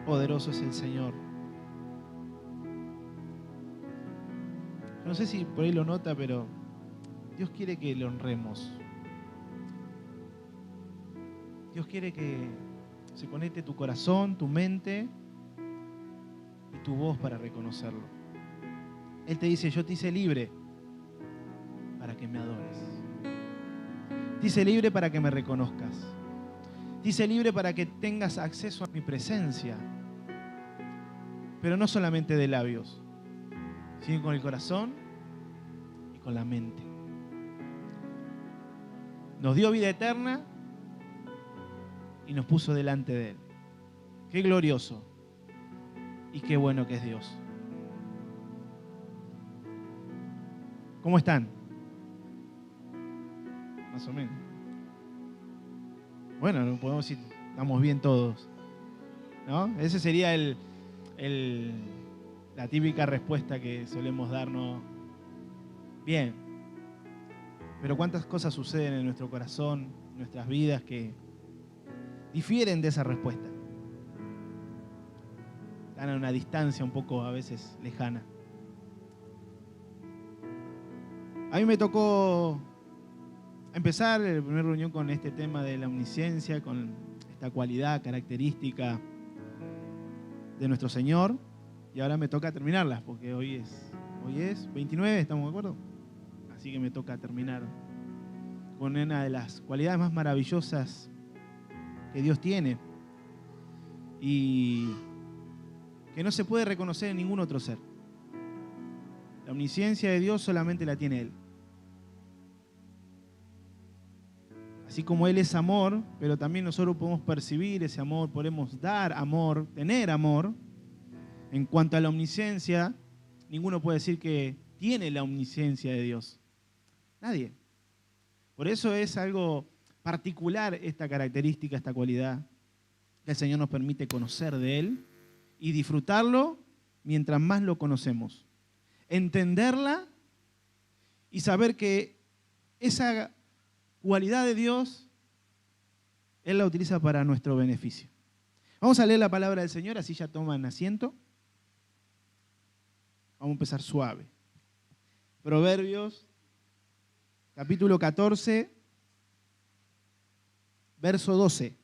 poderoso es el Señor. No sé si por ahí lo nota, pero Dios quiere que le honremos. Dios quiere que se conecte tu corazón, tu mente y tu voz para reconocerlo. Él te dice, yo te hice libre para que me adores. Te hice libre para que me reconozcas. Te hice libre para que tengas acceso a mi presencia. Pero no solamente de labios, sino con el corazón y con la mente. Nos dio vida eterna y nos puso delante de Él. Qué glorioso y qué bueno que es Dios. ¿Cómo están? Más o menos. Bueno, no podemos decir estamos bien todos, ¿no? Ese sería la típica respuesta que solemos darnos. Bien. Pero cuántas cosas suceden en nuestro corazón, en nuestras vidas, que difieren de esa respuesta. Están a una distancia un poco a veces lejana. A mí me tocó empezar la primera reunión con este tema de la omnisciencia, con esta cualidad, característica de nuestro Señor, y ahora me toca terminarla, porque hoy es 29, ¿estamos de acuerdo? Así que me toca terminar con una de las cualidades más maravillosas que Dios tiene y que no se puede reconocer en ningún otro ser. La omnisciencia de Dios solamente la tiene Él. Así como Él es amor, pero también nosotros podemos percibir ese amor, podemos dar amor, tener amor. En cuanto a la omnisciencia, ninguno puede decir que tiene la omnisciencia de Dios. Nadie. Por eso es algo particular esta característica, esta cualidad que el Señor nos permite conocer de Él y disfrutarlo mientras más lo conocemos. Entenderla y saber que esa cualidad de Dios, Él la utiliza para nuestro beneficio. Vamos a leer la palabra del Señor, así ya toman asiento. Vamos a empezar suave. Proverbios, capítulo 14, verso 12.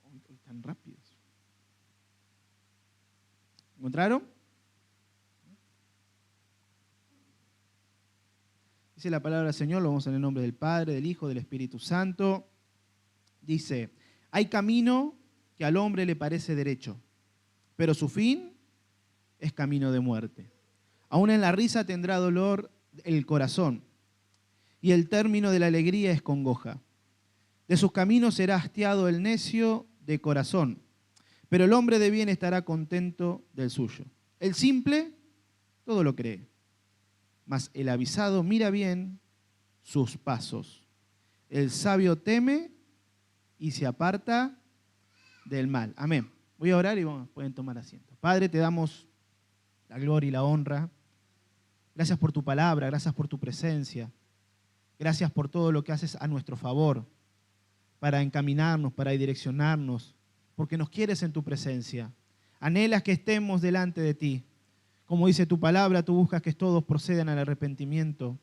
Hoy tan rápidos. ¿Encontraron? Dice la palabra del Señor, lo vamos en el nombre del Padre, del Hijo, del Espíritu Santo. Dice, hay camino que al hombre le parece derecho, pero su fin es camino de muerte. Aún en la risa tendrá dolor el corazón, y el término de la alegría es congoja. De sus caminos será hastiado el necio de corazón, pero el hombre de bien estará contento del suyo. El simple todo lo cree, mas el avisado mira bien sus pasos. El sabio teme y se aparta del mal. Amén. Voy a orar y pueden tomar asiento. Padre, te damos la gloria y la honra. Gracias por tu palabra, gracias por tu presencia. Gracias por todo lo que haces a nuestro favor para encaminarnos, para direccionarnos, porque nos quieres en tu presencia. Anhelas que estemos delante de ti. Como dice tu palabra, tú buscas que todos procedan al arrepentimiento,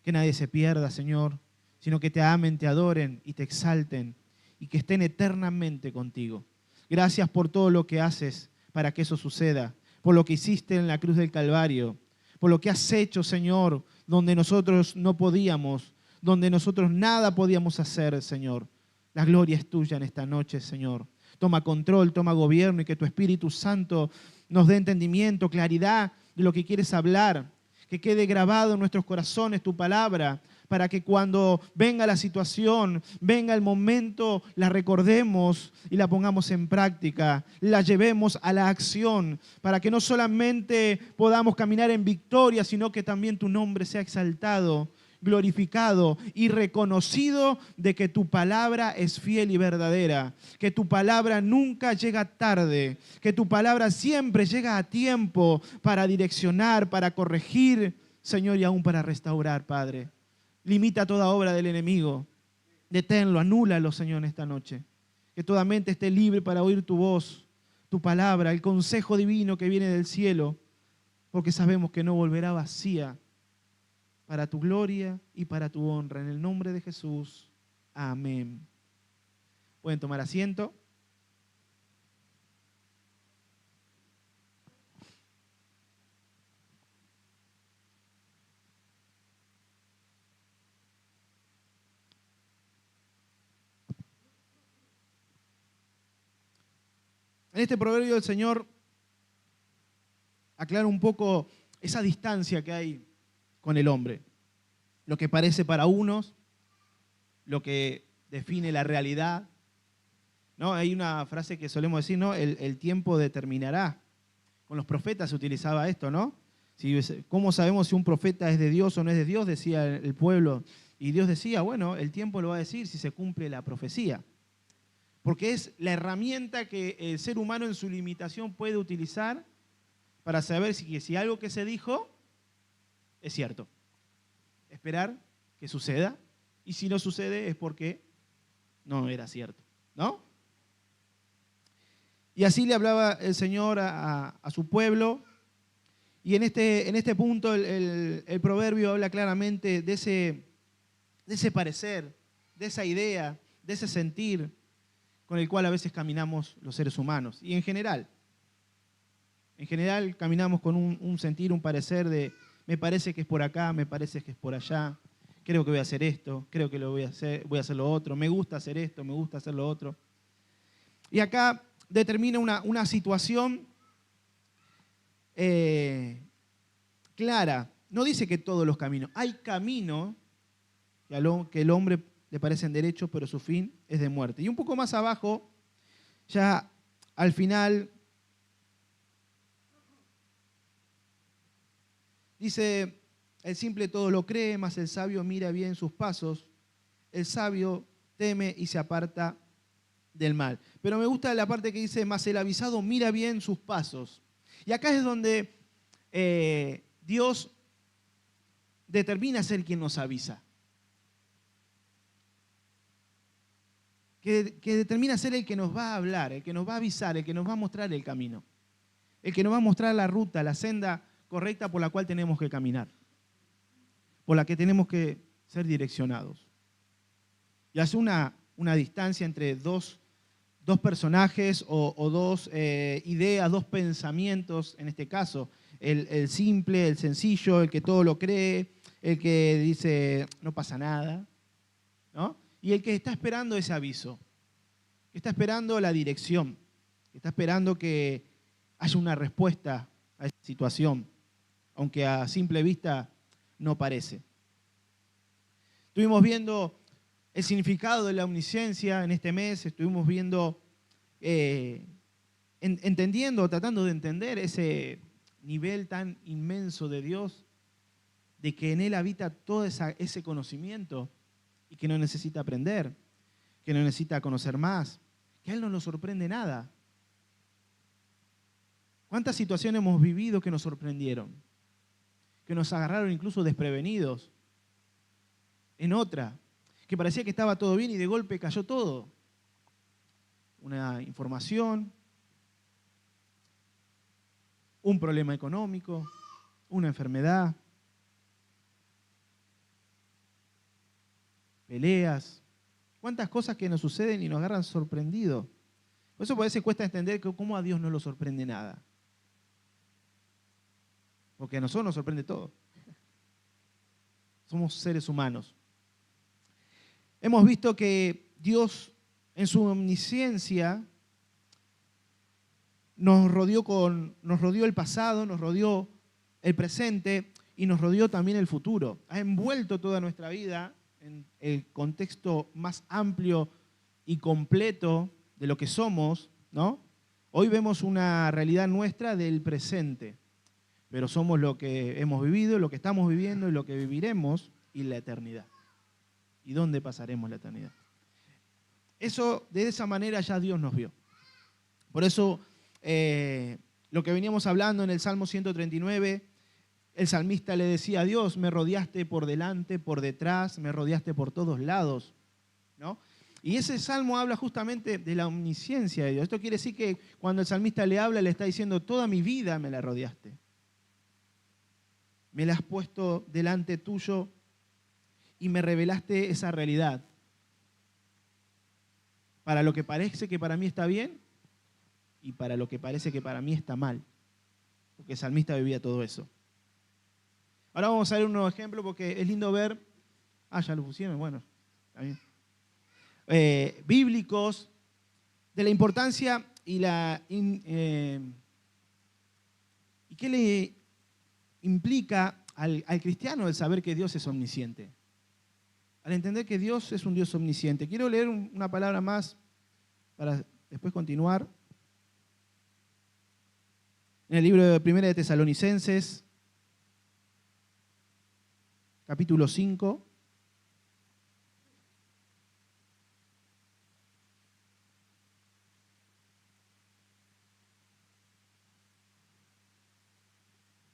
que nadie se pierda, Señor, sino que te amen, te adoren y te exalten y que estén eternamente contigo. Gracias por todo lo que haces para que eso suceda, por lo que hiciste en la cruz del Calvario, por lo que has hecho, Señor, donde nosotros no podíamos, donde nosotros nada podíamos hacer, Señor. La gloria es tuya en esta noche, Señor. Toma control, toma gobierno y que tu Espíritu Santo nos dé entendimiento, claridad de lo que quieres hablar, que quede grabado en nuestros corazones tu palabra, para que cuando venga la situación, venga el momento, la recordemos y la pongamos en práctica, la llevemos a la acción, para que no solamente podamos caminar en victoria, sino que también tu nombre sea exaltado, glorificado y reconocido de que tu palabra es fiel y verdadera, que tu palabra nunca llega tarde, que tu palabra siempre llega a tiempo para direccionar, para corregir, Señor, y aún para restaurar, Padre. Limita toda obra del enemigo. Deténlo, anúlalo, Señor, en esta noche. Que toda mente esté libre para oír tu voz, tu palabra, el consejo divino que viene del cielo, porque sabemos que no volverá vacía, para tu gloria y para tu honra. En el nombre de Jesús. Amén. Pueden tomar asiento. En este proverbio el Señor aclara un poco esa distancia que hay con el hombre. Lo que parece para unos, lo que define la realidad. ¿No? Hay una frase que solemos decir, ¿no? El tiempo determinará. Con los profetas se utilizaba esto, ¿no? ¿Cómo sabemos si un profeta es de Dios o no es de Dios? Decía el pueblo. Y Dios decía, bueno, el tiempo lo va a decir si se cumple la profecía. Porque es la herramienta que el ser humano en su limitación puede utilizar para saber si algo que se dijo es cierto. Esperar que suceda, y si no sucede es porque no era cierto, ¿no? Y así le hablaba el Señor a su pueblo, y en este punto el proverbio habla claramente de ese parecer, de esa idea, de ese sentir con el cual a veces caminamos los seres humanos. Y en general caminamos con un sentir, un parecer de me parece que es por acá, me parece que es por allá, creo que voy a hacer esto, creo que voy a hacer lo otro, me gusta hacer esto, me gusta hacer lo otro. Y acá determina una situación clara. No dice que todos los caminos. Hay caminos que el hombre le parecen derechos, pero su fin es de muerte. Y un poco más abajo, ya al final, dice, el simple todo lo cree, mas el sabio mira bien sus pasos. El sabio teme y se aparta del mal. Pero me gusta la parte que dice, mas el avisado mira bien sus pasos. Y acá es donde Dios determina ser quien nos avisa. Que determina ser el que nos va a hablar, el que nos va a avisar, el que nos va a mostrar el camino. El que nos va a mostrar la ruta, la senda correcta por la cual tenemos que caminar. Por la que tenemos que ser direccionados. Y hace una distancia entre dos personajes o dos ideas, dos pensamientos, en este caso, el simple, el sencillo, el que todo lo cree, el que dice no pasa nada, ¿no? Y el que está esperando ese aviso, que está esperando la dirección, que está esperando que haya una respuesta a esa situación, aunque a simple vista no parece. Estuvimos viendo el significado de la omnisciencia en este mes, estuvimos viendo, entendiendo, tratando de entender ese nivel tan inmenso de Dios, de que en Él habita todo ese conocimiento y que no necesita aprender, que no necesita conocer más, que a Él no nos sorprende nada. ¿Cuántas situaciones hemos vivido que nos sorprendieron? Que nos agarraron incluso desprevenidos. En otra, que parecía que estaba todo bien y de golpe cayó todo. Una información, un problema económico, una enfermedad, peleas. ¿Cuántas cosas que nos suceden y nos agarran sorprendidos? Por eso a veces cuesta entender cómo a Dios no lo sorprende nada. Porque a nosotros nos sorprende todo. Somos seres humanos. Hemos visto que Dios, en su omnisciencia, nos rodeó el pasado, nos rodeó el presente y nos rodeó también el futuro. Ha envuelto toda nuestra vida en el contexto más amplio y completo de lo que somos, ¿no? Hoy vemos una realidad nuestra del presente, pero somos lo que hemos vivido, lo que estamos viviendo y lo que viviremos y la eternidad. ¿Y dónde pasaremos la eternidad? Eso, de esa manera ya Dios nos vio. Por eso, lo que veníamos hablando en el Salmo 139, El salmista le decía a Dios, me rodeaste por delante, por detrás, me rodeaste por todos lados, ¿no? Y ese salmo habla justamente de la omnisciencia de Dios. Esto quiere decir que cuando el salmista le habla, le está diciendo, toda mi vida me la rodeaste. Me la has puesto delante tuyo y me revelaste esa realidad. Para lo que parece que para mí está bien y para lo que parece que para mí está mal. Porque el salmista vivía todo eso. Ahora vamos a ver un nuevo ejemplo porque es lindo ver... Ah, ya lo pusieron, bueno, está bien. Bíblicos de la importancia y y qué le implica al cristiano el saber que Dios es omnisciente. Al entender que Dios es un Dios omnisciente. Quiero leer una palabra más para después continuar. En el libro de Primera de Tesalonicenses, capítulo 5.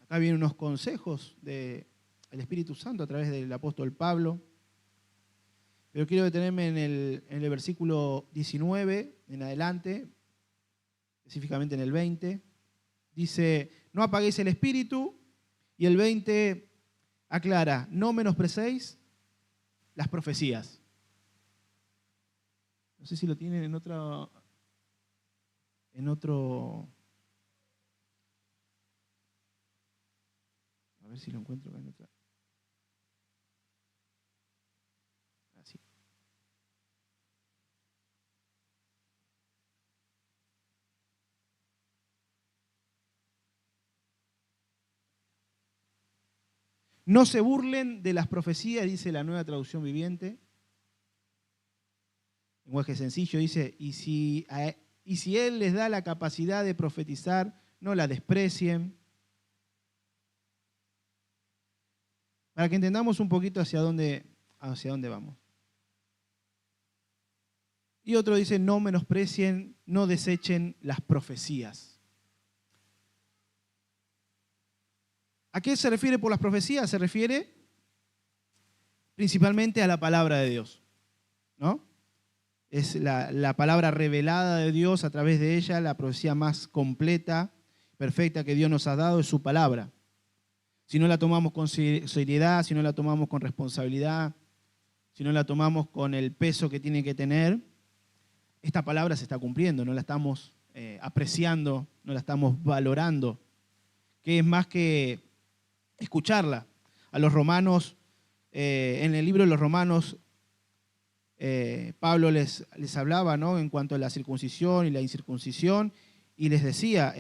Acá vienen unos consejos del Espíritu Santo a través del apóstol Pablo. Pero quiero detenerme en el versículo 19 en adelante, específicamente en el 20. Dice, no apaguéis el espíritu. Y el 20 aclara, no menosprecéis las profecías. No sé si lo tienen en otro... A ver si lo encuentro en otra. Así. No se burlen de las profecías, dice la Nueva Traducción Viviente. Lenguaje sencillo, dice, y si Él les da la capacidad de profetizar, no la desprecien. Para que entendamos un poquito hacia dónde vamos. Y otro dice, no menosprecien, no desechen las profecías. ¿A qué se refiere por las profecías? Se refiere principalmente a la palabra de Dios, ¿no? Es la palabra revelada de Dios a través de ella, la profecía más completa, perfecta que Dios nos ha dado es su palabra. Si no la tomamos con seriedad, si no la tomamos con responsabilidad, si no la tomamos con el peso que tiene que tener, esta palabra se está cumpliendo, no la estamos apreciando, no la estamos valorando, que es más que escucharla. A los romanos, en el libro de los Romanos, Pablo les hablaba, ¿no?, en cuanto a la circuncisión y la incircuncisión, y les decía,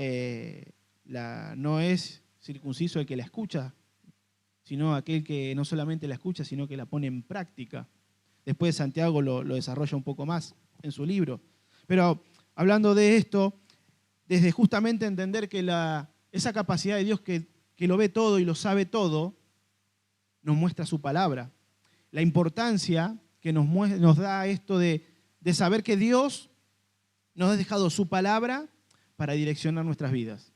no es circunciso el que la escucha, sino aquel que no solamente la escucha, sino que la pone en práctica. Después Santiago lo desarrolla un poco más en su libro. Pero hablando de esto, desde justamente entender que esa capacidad de Dios que lo ve todo y lo sabe todo, nos muestra su palabra. La importancia que nos da esto de saber que Dios nos ha dejado su palabra para direccionar nuestras vidas.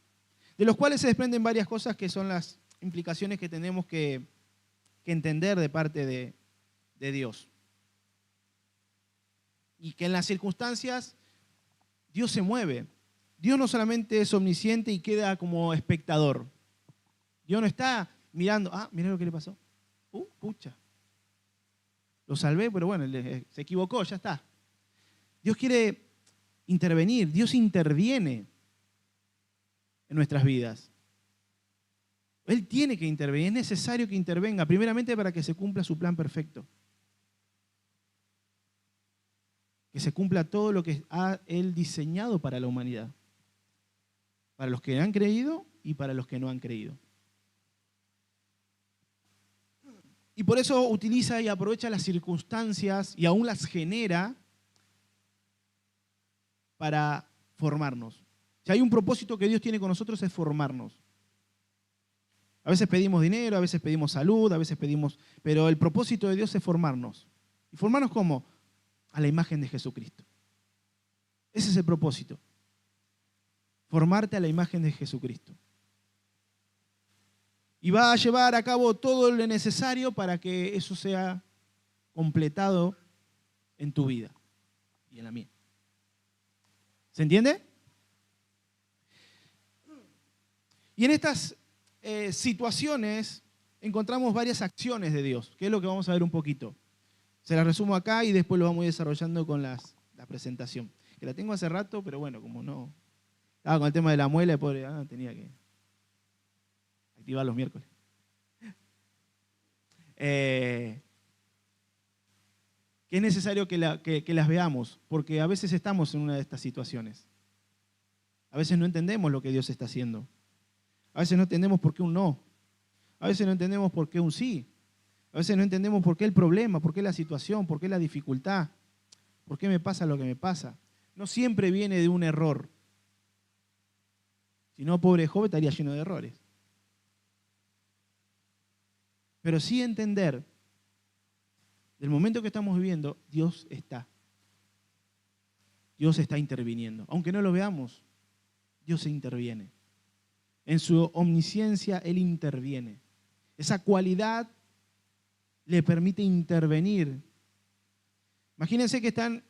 De los cuales se desprenden varias cosas que son las implicaciones que tenemos que entender de parte de Dios. Y que en las circunstancias Dios se mueve. Dios no solamente es omnisciente y queda como espectador. Dios no está mirando, mirá lo que le pasó. Pucha. Lo salvé, pero bueno, se equivocó, ya está. Dios quiere intervenir, Dios interviene en nuestras vidas. Él tiene que intervenir, es necesario que intervenga, primeramente para que se cumpla su plan perfecto. Que se cumpla todo lo que ha Él diseñado para la humanidad. Para los que han creído y para los que no han creído. Y por eso utiliza y aprovecha las circunstancias y aún las genera para formarnos. Si hay un propósito que Dios tiene con nosotros es formarnos. A veces pedimos dinero, a veces pedimos salud, a veces pedimos... Pero el propósito de Dios es formarnos. ¿Y formarnos cómo? A la imagen de Jesucristo. Ese es el propósito. Formarte a la imagen de Jesucristo. Y va a llevar a cabo todo lo necesario para que eso sea completado en tu vida y en la mía. ¿Se entiende? Y en estas situaciones encontramos varias acciones de Dios, que es lo que vamos a ver un poquito. Se las resumo acá y después lo vamos a ir desarrollando con la presentación. Que la tengo hace rato, pero bueno, como no estaba con el tema de la muela, pobre, tenía que activar los miércoles. Que es necesario que las veamos, porque a veces estamos en una de estas situaciones. A veces no entendemos lo que Dios está haciendo. A veces no entendemos por qué un no. A veces no entendemos por qué un sí. A veces no entendemos por qué el problema, por qué la situación, por qué la dificultad, por qué me pasa lo que me pasa. No siempre viene de un error. Si no, pobre Job estaría lleno de errores. Pero sí entender, del momento que estamos viviendo, Dios está. Dios está interviniendo. Aunque no lo veamos, Dios se interviene. En su omnisciencia, Él interviene. Esa cualidad le permite intervenir. Imagínense que están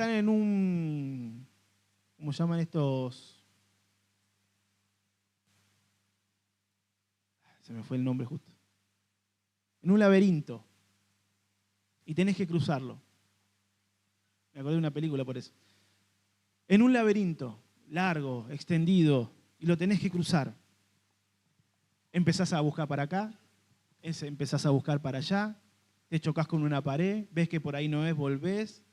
en un, ¿cómo llaman estos? Se me fue el nombre justo. En un laberinto. Y tenés que cruzarlo. Me acordé de una película por eso. En un laberinto largo, extendido, y lo tenés que cruzar. Empezás a buscar para acá, empezás a buscar para allá, te chocas con una pared, ves que por ahí no es, volvés,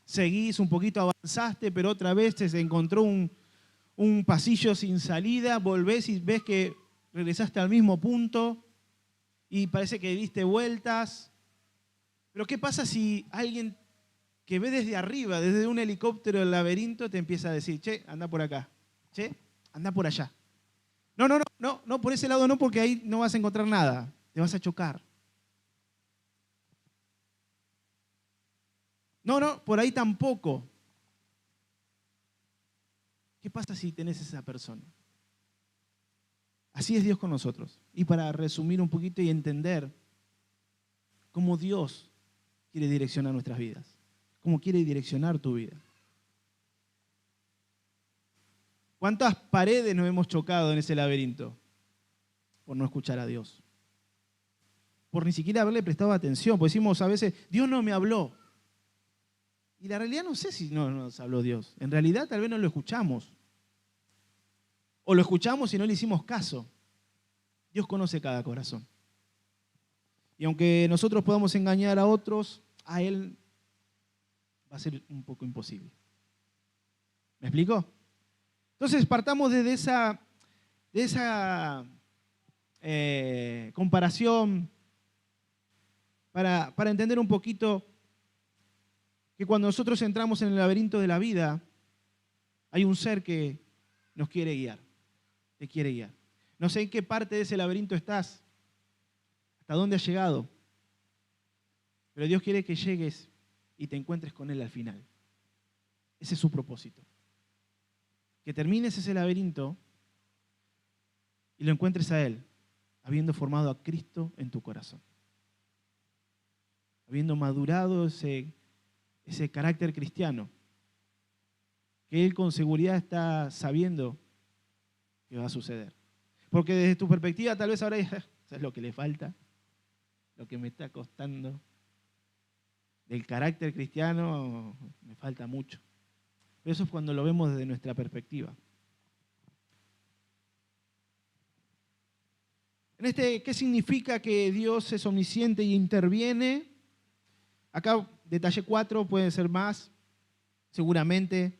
seguís un poquito, avanzaste, pero otra vez se encontró un pasillo sin salida, volvés y ves que regresaste al mismo punto y parece que diste vueltas. Pero ¿qué pasa si alguien que ve desde arriba, desde un helicóptero el laberinto, te empieza a decir, che, anda por acá, che, anda por allá? No, por ese lado no, porque ahí no vas a encontrar nada, te vas a chocar. No, por ahí tampoco. ¿Qué pasa si tenés esa persona? Así es Dios con nosotros. Y para resumir un poquito y entender cómo Dios quiere direccionar nuestras vidas, cómo quiere direccionar tu vida. ¿Cuántas paredes nos hemos chocado en ese laberinto? Por no escuchar a Dios. Por ni siquiera haberle prestado atención. Porque decimos a veces, Dios no me habló. Y la realidad no sé si no nos habló Dios. En realidad tal vez no lo escuchamos. O lo escuchamos y no le hicimos caso. Dios conoce cada corazón. Y aunque nosotros podamos engañar a otros, a Él va a ser un poco imposible. ¿Me explico? Entonces partamos desde esa comparación para entender un poquito que cuando nosotros entramos en el laberinto de la vida, hay un ser que nos quiere guiar, te quiere guiar. No sé en qué parte de ese laberinto estás, hasta dónde has llegado, pero Dios quiere que llegues y te encuentres con Él al final. Ese es su propósito. Que termines ese laberinto y lo encuentres a Él, habiendo formado a Cristo en tu corazón. Habiendo madurado ese carácter cristiano, que Él con seguridad está sabiendo que va a suceder. Porque desde tu perspectiva tal vez ahora ¿sabes lo que le falta? Lo que me está costando. Del carácter cristiano me falta mucho. Pero eso es cuando lo vemos desde nuestra perspectiva. ¿Qué significa que Dios es omnisciente y interviene? Acá detalle 4, pueden ser más, seguramente.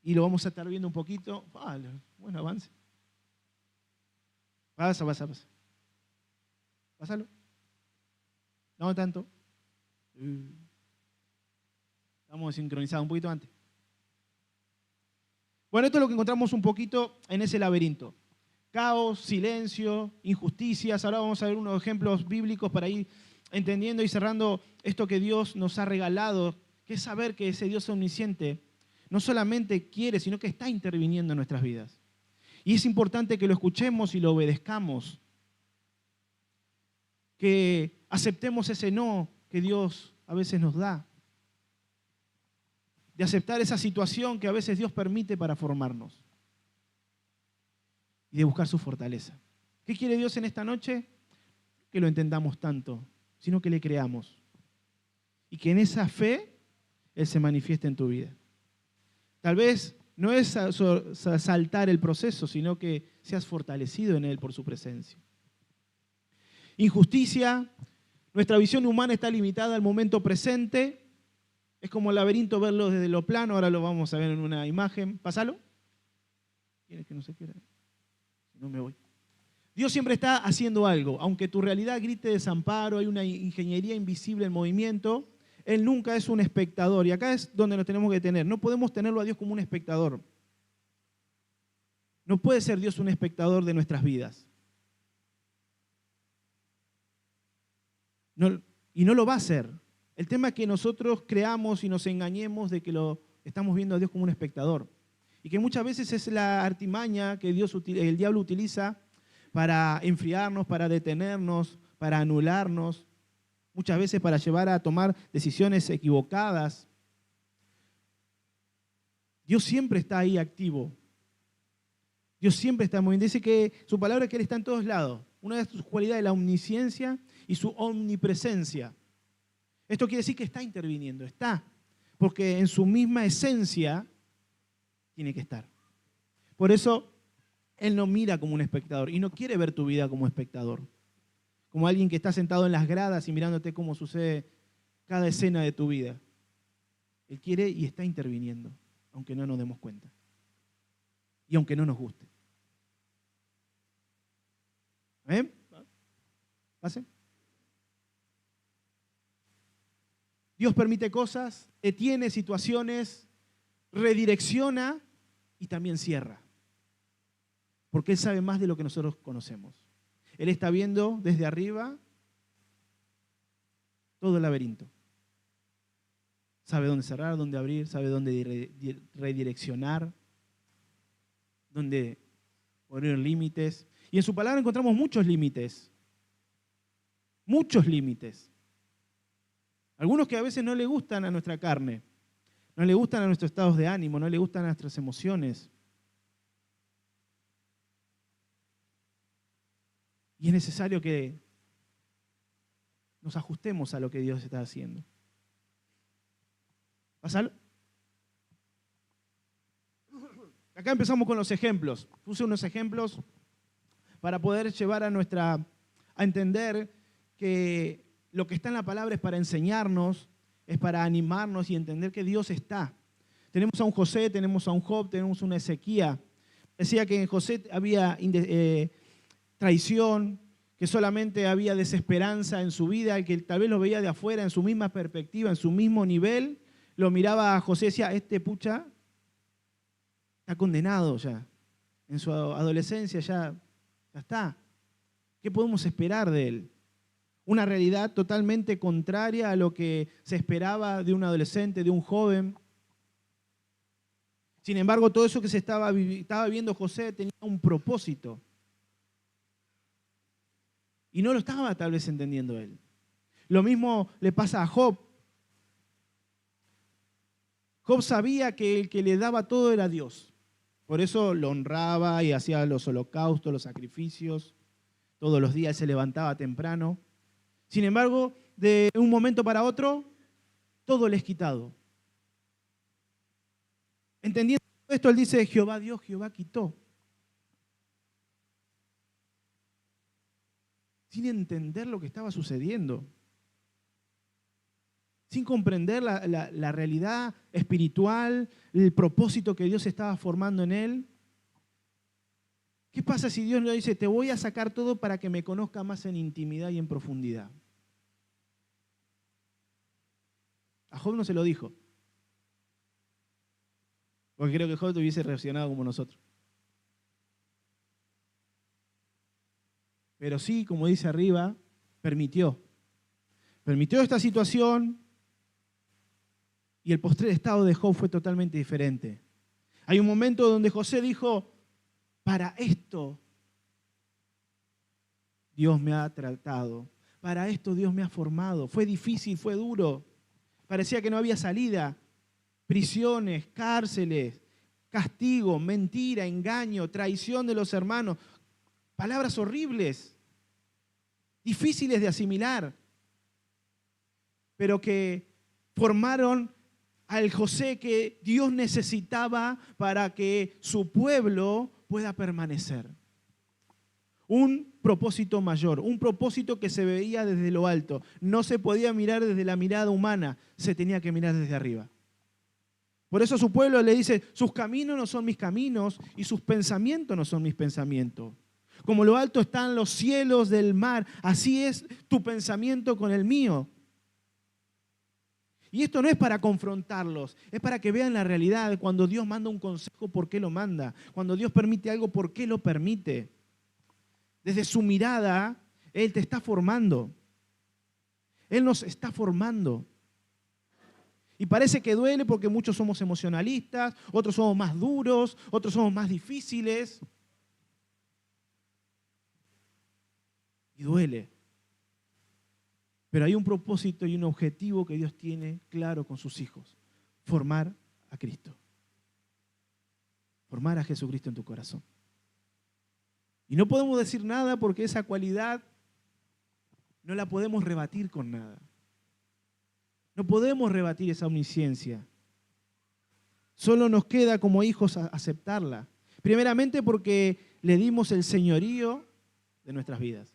Y lo vamos a estar viendo un poquito. Bueno, avance. Pasa. Pásalo. No tanto. Estamos sincronizados un poquito antes. Bueno, esto es lo que encontramos un poquito en ese laberinto. Caos, silencio, injusticias. Ahora vamos a ver unos ejemplos bíblicos para ir entendiendo y cerrando esto que Dios nos ha regalado, que es saber que ese Dios omnisciente no solamente quiere, sino que está interviniendo en nuestras vidas. Y es importante que lo escuchemos y lo obedezcamos. Que aceptemos ese no que Dios a veces nos da. De aceptar esa situación que a veces Dios permite para formarnos. Y de buscar su fortaleza. ¿Qué quiere Dios en esta noche? Que lo entendamos tanto, sino que le creamos. Y que en esa fe Él se manifieste en tu vida. Tal vez no es saltar el proceso, sino que seas fortalecido en Él por su presencia. Injusticia. Nuestra visión humana está limitada al momento presente. Es como el laberinto verlo desde lo plano. Ahora lo vamos a ver en una imagen. Pásalo. ¿Quieres que no se quiera? Si no me voy. Dios siempre está haciendo algo. Aunque tu realidad grite desamparo, hay una ingeniería invisible en movimiento, Él nunca es un espectador. Y acá es donde nos tenemos que tener. No podemos tenerlo a Dios como un espectador. No puede ser Dios un espectador de nuestras vidas. No, y no lo va a hacer. El tema es que nosotros creamos y nos engañemos de que lo estamos viendo a Dios como un espectador. Y que muchas veces es la artimaña que el diablo utiliza para enfriarnos, para detenernos, para anularnos, muchas veces para llevar a tomar decisiones equivocadas. Dios siempre está ahí activo. Dios siempre está moviendo. Dice que su palabra es que Él está en todos lados. Una de sus cualidades es la omnisciencia y su omnipresencia. Esto quiere decir que está interviniendo, está. Porque en su misma esencia tiene que estar. Por eso Él no mira como un espectador y no quiere ver tu vida como espectador. Como alguien que está sentado en las gradas y mirándote cómo sucede cada escena de tu vida. Él quiere y está interviniendo, aunque no nos demos cuenta. Y aunque no nos guste. ¿Amén? ¿Pase? Dios permite cosas, detiene situaciones, redirecciona y también cierra. Porque Él sabe más de lo que nosotros conocemos. Él está viendo desde arriba todo el laberinto. Sabe dónde cerrar, dónde abrir, sabe dónde redireccionar, dónde poner límites. Y en su palabra encontramos muchos límites. Muchos límites. Algunos que a veces no le gustan a nuestra carne, no le gustan a nuestros estados de ánimo, no le gustan a nuestras emociones. Y es necesario que nos ajustemos a lo que Dios está haciendo. ¿Pásalo? Acá empezamos con los ejemplos. Puse unos ejemplos para poder llevar a entender que lo que está en la palabra es para enseñarnos, es para animarnos y entender que Dios está. Tenemos a un José, tenemos a un Job, tenemos una Ezequiel. Decía que en José había traición, que solamente había desesperanza en su vida, que tal vez lo veía de afuera, en su misma perspectiva, en su mismo nivel, lo miraba a José y decía, este pucha está condenado ya, en su adolescencia ya está. ¿Qué podemos esperar de él? Una realidad totalmente contraria a lo que se esperaba de un adolescente, de un joven. Sin embargo, todo eso que se estaba viendo José tenía un propósito. Y no lo estaba tal vez entendiendo él. Lo mismo le pasa a Job. Job sabía que el que le daba todo era Dios. Por eso lo honraba y hacía los holocaustos, los sacrificios. Todos los días se levantaba temprano. Sin embargo, de un momento para otro, todo le es quitado. Entendiendo esto, él dice, Jehová dio, Jehová quitó. Sin entender lo que estaba sucediendo. Sin comprender la realidad espiritual, el propósito que Dios estaba formando en él. ¿Qué pasa si Dios le dice, te voy a sacar todo para que me conozca más en intimidad y en profundidad? A Job no se lo dijo. Porque creo que Job hubiese reaccionado como nosotros. Pero sí, como dice arriba, permitió. Permitió esta situación Y el postrer estado de Job fue totalmente diferente. Hay un momento donde José dijo, para esto Dios me ha tratado, para esto Dios me ha formado. Fue difícil, fue duro. Parecía que no había salida. Prisiones, cárceles, castigo, mentira, engaño, traición de los hermanos. Palabras horribles, difíciles de asimilar, pero que formaron al José que Dios necesitaba para que su pueblo pueda permanecer. Un propósito mayor, un propósito que se veía desde lo alto. No se podía mirar desde la mirada humana, se tenía que mirar desde arriba. Por eso su pueblo le dice, sus caminos no son mis caminos y sus pensamientos no son mis pensamientos. Como lo alto están los cielos del mar, así es tu pensamiento con el mío. Y esto no es para confrontarlos, es para que vean la realidad. Cuando Dios manda un consejo, ¿por qué lo manda? Cuando Dios permite algo, ¿por qué lo permite? Desde su mirada, Él te está formando. Él nos está formando. Y parece que duele porque muchos somos emocionalistas, otros somos más duros, otros somos más difíciles. Y duele. Pero hay un propósito y un objetivo que Dios tiene claro con sus hijos. Formar a Cristo. Formar a Jesucristo en tu corazón. Y no podemos decir nada porque esa cualidad no la podemos rebatir con nada. No podemos rebatir esa omnisciencia. Solo nos queda como hijos aceptarla. Primeramente porque le dimos el señorío de nuestras vidas.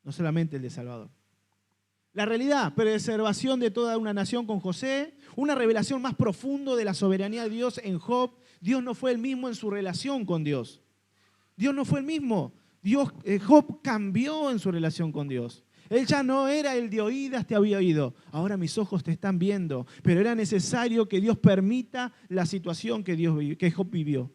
No solamente el de Salvador. La realidad, preservación de toda una nación con José, una revelación más profunda de la soberanía de Dios en Job. Dios no fue el mismo en su relación con Dios. Dios no fue el mismo. Job cambió en su relación con Dios. Él ya no era el de oídas te había oído. Ahora mis ojos te están viendo. Pero era necesario que Dios permita la situación que Job vivió.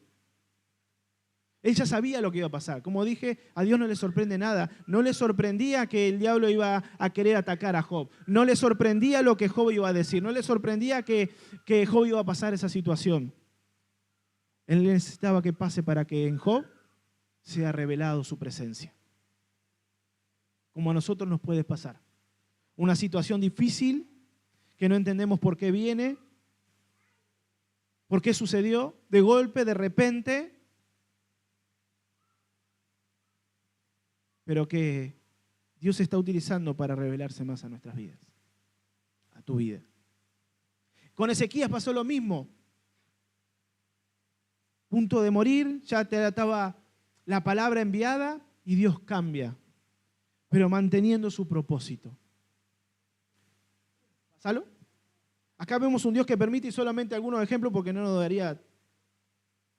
Él ya sabía lo que iba a pasar. Como dije, a Dios no le sorprende nada. No le sorprendía que el diablo iba a querer atacar a Job. No le sorprendía lo que Job iba a decir. No le sorprendía que Job iba a pasar esa situación. Él necesitaba que pase para que en Job sea revelado su presencia. Como a nosotros nos puede pasar. Una situación difícil que no entendemos por qué viene, por qué sucedió, de golpe, de repente, pero que Dios está utilizando para revelarse más a nuestras vidas, a tu vida. Con Ezequías pasó lo mismo. Punto de morir, ya te estaba la palabra enviada y Dios cambia, pero manteniendo su propósito. ¿Pásalo? Acá vemos un Dios que permite, y solamente algunos ejemplos porque no nos daría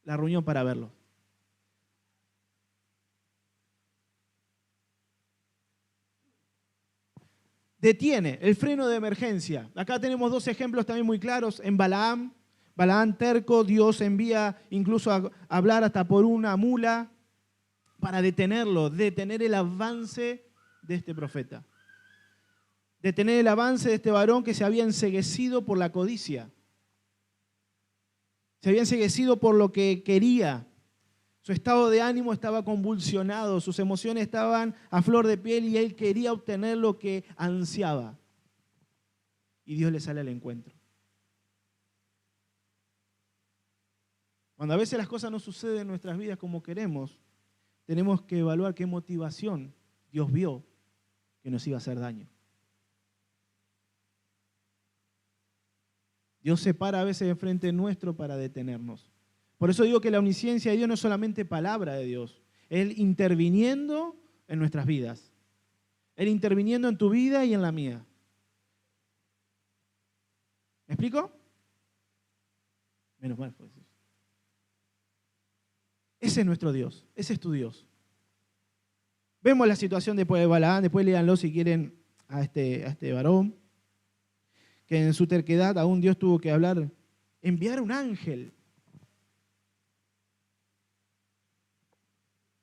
la reunión para verlo. Detiene el freno de emergencia. Acá tenemos dos ejemplos también muy claros en Balaam. Balaam terco, Dios envía incluso a hablar hasta por una mula para detenerlo, detener el avance de este profeta. Detener el avance de este varón que se había enceguecido por la codicia. Se había enceguecido por lo que quería. Su estado de ánimo estaba convulsionado, sus emociones estaban a flor de piel y él quería obtener lo que ansiaba. Y Dios le sale al encuentro. Cuando a veces las cosas no suceden en nuestras vidas como queremos, tenemos que evaluar qué motivación Dios vio que nos iba a hacer daño. Dios se para a veces enfrente nuestro para detenernos. Por eso digo que la omnisciencia de Dios no es solamente palabra de Dios, Él interviniendo en nuestras vidas. Él interviniendo en tu vida y en la mía. ¿Me explico? Menos mal fue eso. Ese es nuestro Dios, ese es tu Dios. Vemos la situación después de Balaam, después léanlo si quieren a este varón, que en su terquedad aún Dios tuvo que hablar, enviar un ángel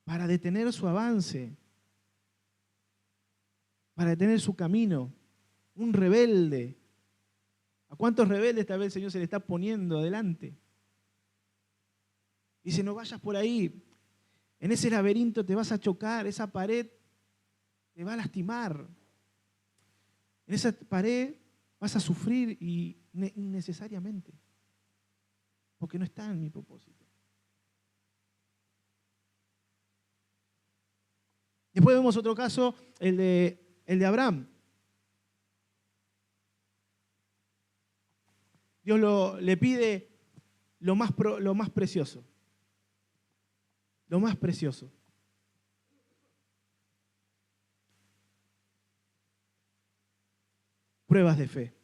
para detener su avance, para detener su camino, un rebelde. ¿A cuántos rebeldes tal vez el Señor se le está poniendo adelante? Dice, no vayas por ahí. En ese laberinto te vas a chocar, esa pared te va a lastimar. En esa pared vas a sufrir innecesariamente, porque no está en mi propósito. Después vemos otro caso, el de Abraham. Dios le pide lo más precioso. Lo más precioso. Pruebas de fe.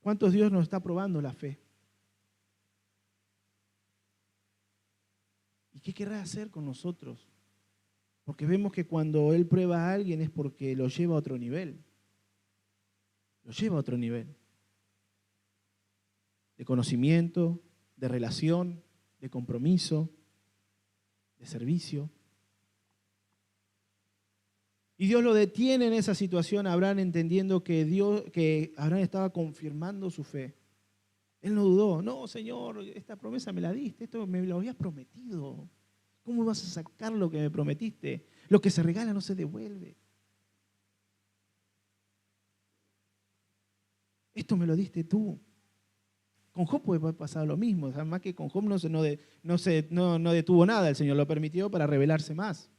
¿Cuántos Dios nos está probando la fe? ¿Y qué querrá hacer con nosotros? Porque vemos que cuando Él prueba a alguien es porque lo lleva a otro nivel. Lo lleva a otro nivel. De conocimiento, de relación, de compromiso, de servicio. Y Dios lo detiene en esa situación, Abraham entendiendo que Abraham estaba confirmando su fe. Él no dudó, no, Señor, esta promesa me la diste, esto me lo habías prometido. ¿Cómo vas a sacar lo que me prometiste? Lo que se regala no se devuelve. Esto me lo diste tú. Con Job puede haber pasado lo mismo, o sea, más que con Job no detuvo nada, el Señor lo permitió para revelarse más.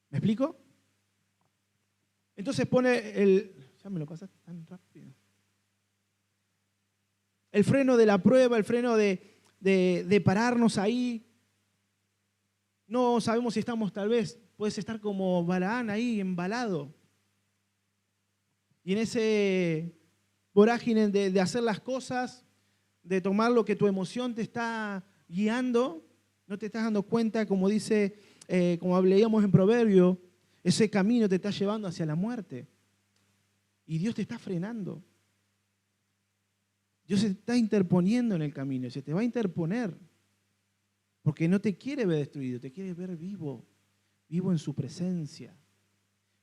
¿Me explico? Entonces pone ya me lo pasaste tan rápido. El freno de la prueba, el freno de pararnos ahí. No sabemos si estamos, tal vez, puedes estar como Balaán ahí, embalado. Y en ese vorágine de hacer las cosas, de tomar lo que tu emoción te está guiando, no te estás dando cuenta, como dice, como leíamos en Proverbio, ese camino te está llevando hacia la muerte. Y Dios te está frenando. Dios se está interponiendo en el camino, se te va a interponer. Porque no te quiere ver destruido, te quiere ver vivo, vivo en su presencia,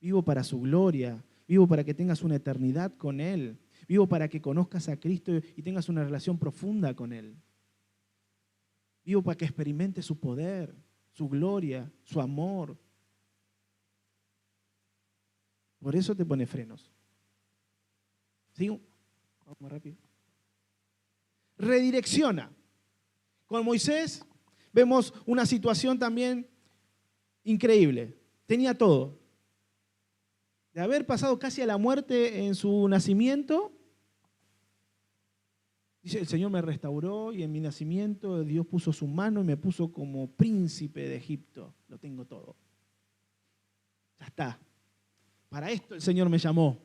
vivo para su gloria, vivo para que tengas una eternidad con Él, vivo para que conozcas a Cristo y tengas una relación profunda con Él. Vivo para que experimentes su poder, su gloria, su amor. Por eso te pone frenos. ¿Sigo? Vamos más rápido. Redirecciona. Con Moisés vemos una situación también increíble. Tenía todo. De haber pasado casi a la muerte en su nacimiento, dice, el Señor me restauró y en mi nacimiento Dios puso su mano y me puso como príncipe de Egipto. Lo tengo todo. Ya está. Para esto el Señor me llamó.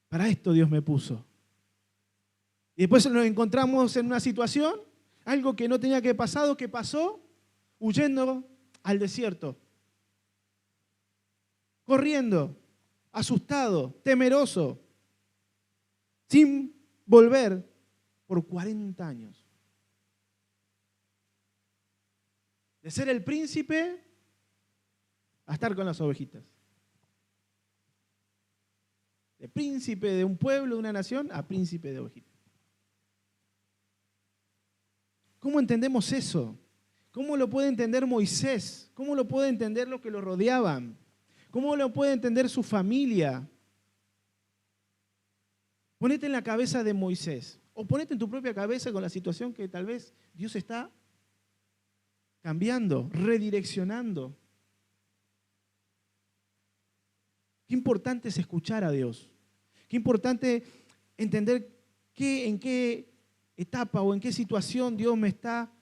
Para esto Dios me puso. Y después nos encontramos en una situación, algo que no tenía que pasar, que pasó, huyendo al desierto. Corriendo, asustado, temeroso, sin volver por 40 años. De ser el príncipe a estar con las ovejitas. De príncipe de un pueblo, de una nación, a príncipe de ovejitas. ¿Cómo entendemos eso? ¿Cómo lo puede entender Moisés? ¿Cómo lo puede entender los que lo rodeaban? ¿Cómo lo puede entender su familia? Ponete en la cabeza de Moisés o ponete en tu propia cabeza con la situación que tal vez Dios está cambiando, redireccionando. Qué importante es escuchar a Dios. Qué importante entender en qué etapa o en qué situación Dios me está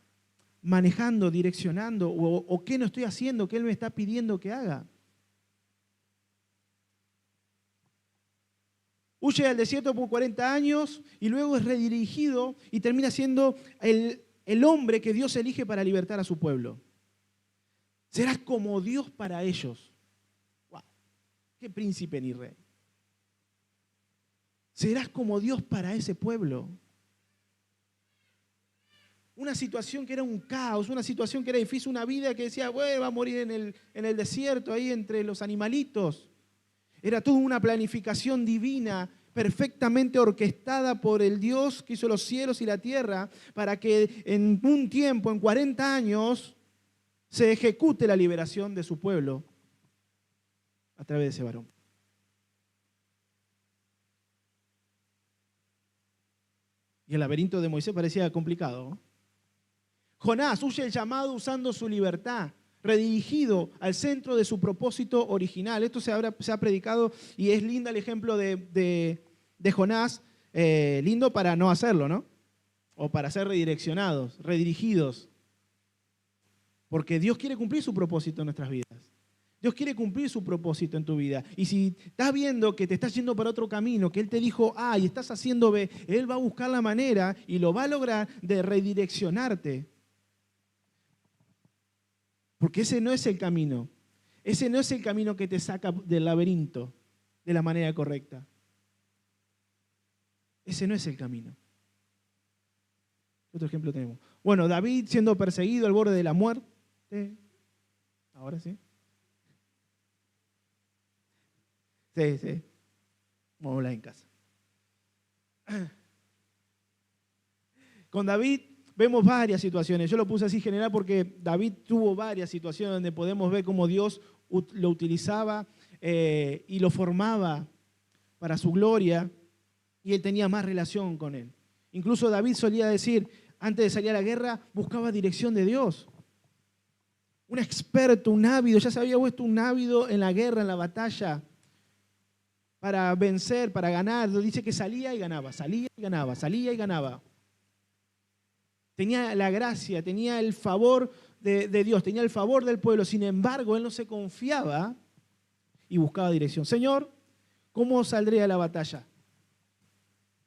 manejando, direccionando o qué no estoy haciendo, qué Él me está pidiendo que haga. Huye al desierto por 40 años y luego es redirigido y termina siendo el hombre que Dios elige para libertar a su pueblo. Serás como Dios para ellos. ¡Wow! ¡Qué príncipe ni rey! Serás como Dios para ese pueblo. Una situación que era un caos, una situación que era difícil, una vida que decía, bueno, va a morir en el desierto, ahí entre los animalitos. Era toda una planificación divina, perfectamente orquestada por el Dios que hizo los cielos y la tierra, para que en un tiempo, en 40 años, se ejecute la liberación de su pueblo a través de ese varón. Y el laberinto de Moisés parecía complicado, ¿no? Jonás huye el llamado usando su libertad, redirigido al centro de su propósito original. Esto se ha predicado y es lindo el ejemplo de Jonás, lindo para no hacerlo, ¿no? O para ser redireccionados, redirigidos. Porque Dios quiere cumplir su propósito en nuestras vidas. Dios quiere cumplir su propósito en tu vida. Y si estás viendo que te estás yendo para otro camino, que Él te dijo A y estás haciendo B, Él va a buscar la manera y lo va a lograr de redireccionarte. Porque ese no es el camino. Ese no es el camino que te saca del laberinto de la manera correcta. Ese no es el camino. ¿Qué otro ejemplo tenemos? Bueno, David siendo perseguido al borde de la muerte. Ahora sí. Sí. Vamos a hablar en casa. Con David vemos varias situaciones. Yo lo puse así general porque David tuvo varias situaciones donde podemos ver cómo Dios lo utilizaba y lo formaba para su gloria y él tenía más relación con él. Incluso David solía decir, antes de salir a la guerra, buscaba dirección de Dios. Un experto, un ávido, ya se había puesto un ávido en la guerra, en la batalla, para vencer, para ganar. Dice que salía y ganaba, salía y ganaba, salía y ganaba. Tenía la gracia, tenía el favor de Dios, tenía el favor del pueblo. Sin embargo, él no se confiaba y buscaba dirección. Señor, ¿cómo saldré a la batalla?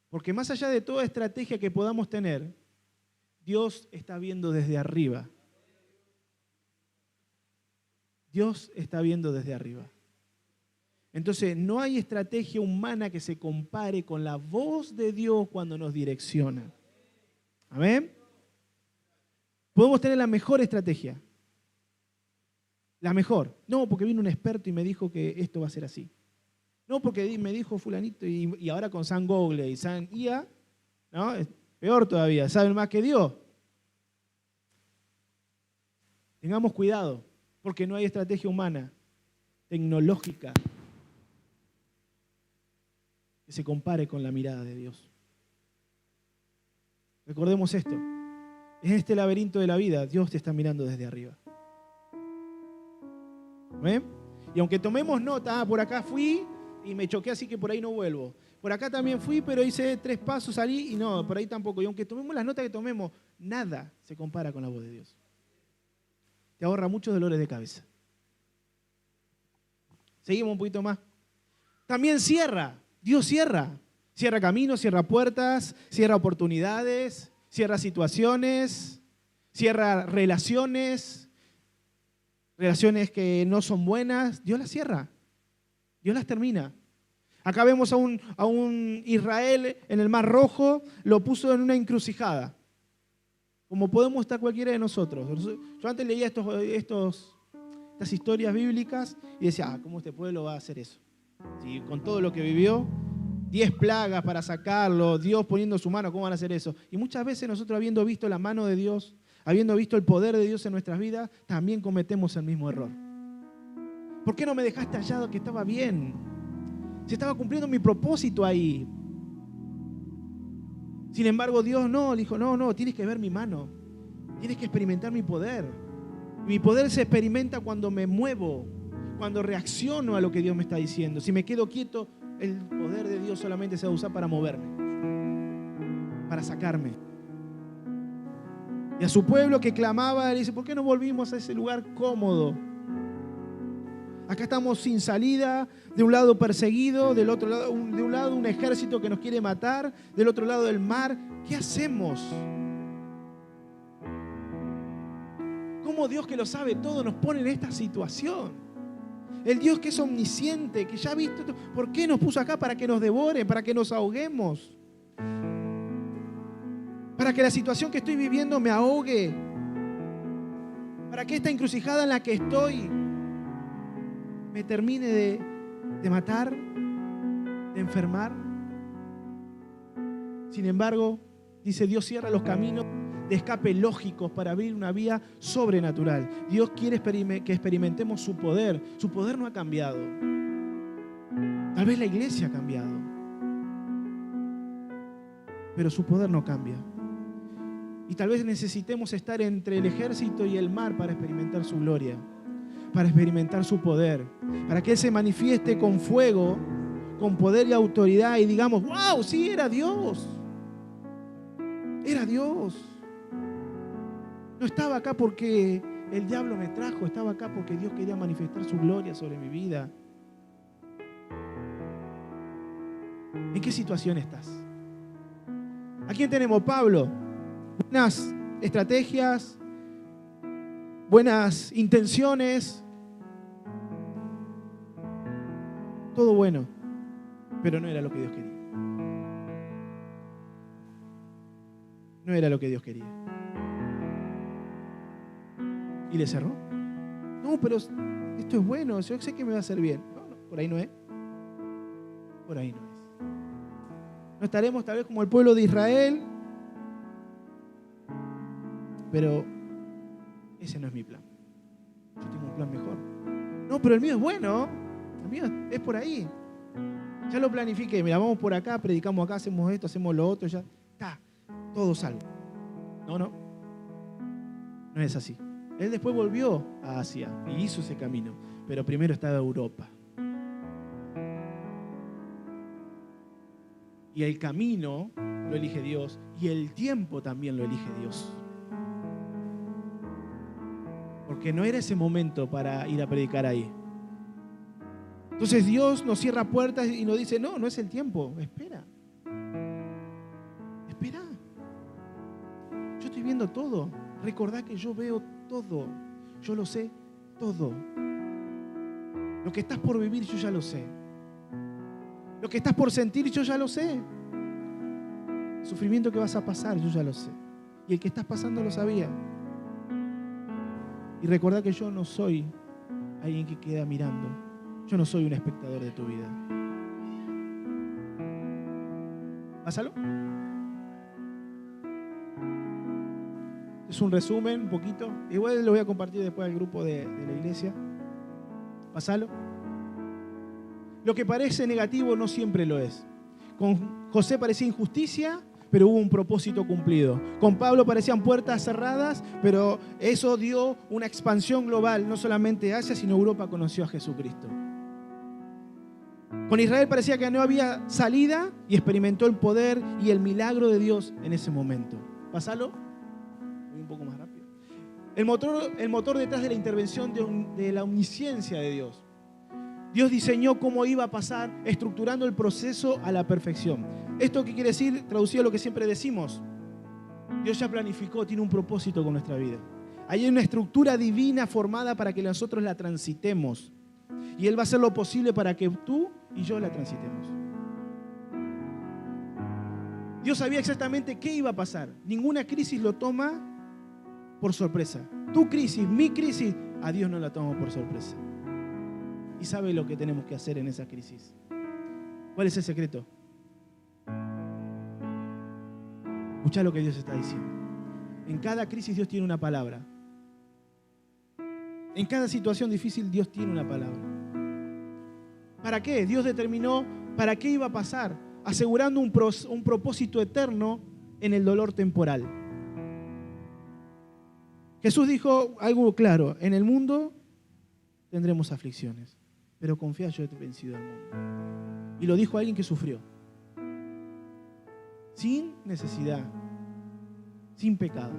Porque más allá de toda estrategia que podamos tener, Dios está viendo desde arriba. Dios está viendo desde arriba. Entonces, no hay estrategia humana que se compare con la voz de Dios cuando nos direcciona. ¿Amén? Podemos tener la mejor estrategia. La mejor. No, porque vino un experto y me dijo que esto va a ser así. No, porque me dijo fulanito y ahora con San Google y San IA, ¿no? Es peor todavía, saben más que Dios. Tengamos cuidado, porque no hay estrategia humana, tecnológica, que se compare con la mirada de Dios. Recordemos esto. En este laberinto de la vida, Dios te está mirando desde arriba. ¿Ven? Y aunque tomemos nota, por acá fui y me choqué, así que por ahí no vuelvo. Por acá también fui, pero hice 3 pasos, salí y no, por ahí tampoco. Y aunque tomemos las notas que tomemos, nada se compara con la voz de Dios. Te ahorra muchos dolores de cabeza. Seguimos un poquito más. También cierra. Dios cierra. Cierra caminos, cierra puertas, cierra oportunidades, cierra situaciones, cierra relaciones que no son buenas. Dios las cierra. Dios las termina. Acá vemos a un Israel en el Mar Rojo, lo puso en una encrucijada. Como podemos estar cualquiera de nosotros. Yo antes leía estas historias bíblicas y decía, ¿cómo este pueblo va a hacer eso? Si con todo lo que vivió, 10 plagas para sacarlo, Dios poniendo su mano, ¿cómo van a hacer eso? Y muchas veces nosotros, habiendo visto la mano de Dios, habiendo visto el poder de Dios en nuestras vidas, también cometemos el mismo error. ¿Por qué no me dejaste hallado que estaba bien? Si estaba cumpliendo mi propósito ahí. Sin embargo, Dios no, le dijo, no, tienes que ver mi mano. Tienes que experimentar mi poder. Y mi poder se experimenta cuando me muevo, cuando reacciono a lo que Dios me está diciendo. Si me quedo quieto, el poder de Dios solamente se va a usar para moverme, para sacarme. Y a su pueblo que clamaba, le dice, ¿por qué no volvimos a ese lugar cómodo? Acá estamos sin salida, de un lado perseguido, del otro lado, de un lado un ejército que nos quiere matar, del otro lado del mar. ¿Qué hacemos? ¿Cómo Dios, que lo sabe todo, nos pone en esta situación? El Dios que es omnisciente, que ya ha visto todo, ¿por qué nos puso acá? Para que nos devoren, para que nos ahoguemos, para que la situación que estoy viviendo me ahogue, para que esta encrucijada en la que estoy me termine de matar, de enfermar. Sin embargo, dice, Dios cierra los caminos de escape lógicos para abrir una vía sobrenatural. Dios quiere que experimentemos su poder. Su poder no ha cambiado. Tal vez la iglesia ha cambiado, pero su poder no cambia. Y tal vez necesitemos estar entre el ejército y el mar para experimentar su gloria, para experimentar su poder, para que Él se manifieste con fuego, con poder y autoridad y digamos, ¡wow! Sí, era Dios. Era Dios. No estaba acá porque el diablo me trajo, estaba acá porque Dios quería manifestar su gloria sobre mi vida. ¿En qué situación estás? ¿A quién tenemos? Pablo. Buenas estrategias, buenas intenciones, todo bueno, pero no era lo que Dios quería. No era lo que Dios quería. ¿Y le cerró? No, pero esto es bueno, yo sé que me va a hacer bien. No, por ahí no es. Por ahí no es. No estaremos tal vez como el pueblo de Israel, pero ese no es mi plan. Yo tengo un plan mejor. No, pero el mío es bueno. El mío es por ahí. Ya lo planifiqué. Mira, vamos por acá, predicamos acá, hacemos esto, hacemos lo otro. Ya está, todo salvo. No es así. Él después volvió a Asia y hizo ese camino, pero primero estaba en Europa. Y el camino lo elige Dios y el tiempo también lo elige Dios. Porque no era ese momento para ir a predicar ahí. Entonces Dios nos cierra puertas y nos dice, no es el tiempo, espera. Espera. Yo estoy viendo todo. Recordá que yo veo todo. Yo lo sé todo. Lo que estás por vivir yo ya lo sé. Lo que estás por sentir yo ya lo sé. El sufrimiento que vas a pasar yo ya lo sé. Y el que estás pasando lo sabía. Y recordá que yo no soy alguien que queda mirando. Yo no soy un espectador de tu vida. Pásalo. Es un resumen, un poquito. Igual lo voy a compartir después al grupo de la iglesia. Pásalo. Lo que parece negativo no siempre lo es. Con José parecía injusticia, pero hubo un propósito cumplido. Con Pablo parecían puertas cerradas, pero eso dio una expansión global. No solamente Asia, sino Europa conoció a Jesucristo. Con Israel parecía que no había salida y experimentó el poder y el milagro de Dios en ese momento. Pásalo. Voy un poco más rápido. El motor detrás de la intervención de la omnisciencia de Dios. Dios diseñó cómo iba a pasar, estructurando el proceso a la perfección. ¿Esto qué quiere decir? Traducido a lo que siempre decimos. Dios ya planificó, tiene un propósito con nuestra vida. Hay una estructura divina formada para que nosotros la transitemos. Y Él va a hacer lo posible para que tú y yo la transitemos. Dios sabía exactamente qué iba a pasar. Ninguna crisis lo toma por sorpresa. Tu crisis, mi crisis, a Dios no la toma por sorpresa. Y sabe lo que tenemos que hacer en esa crisis. ¿Cuál es el secreto? Escuchá lo que Dios está diciendo. En cada crisis Dios tiene una palabra. En cada situación difícil Dios tiene una palabra. ¿Para qué? Dios determinó para qué iba a pasar, asegurando un propósito eterno en el dolor temporal. Jesús dijo algo claro: en el mundo tendremos aflicciones, pero confía, yo he vencido al mundo. Y lo dijo alguien que sufrió, sin necesidad, sin pecado.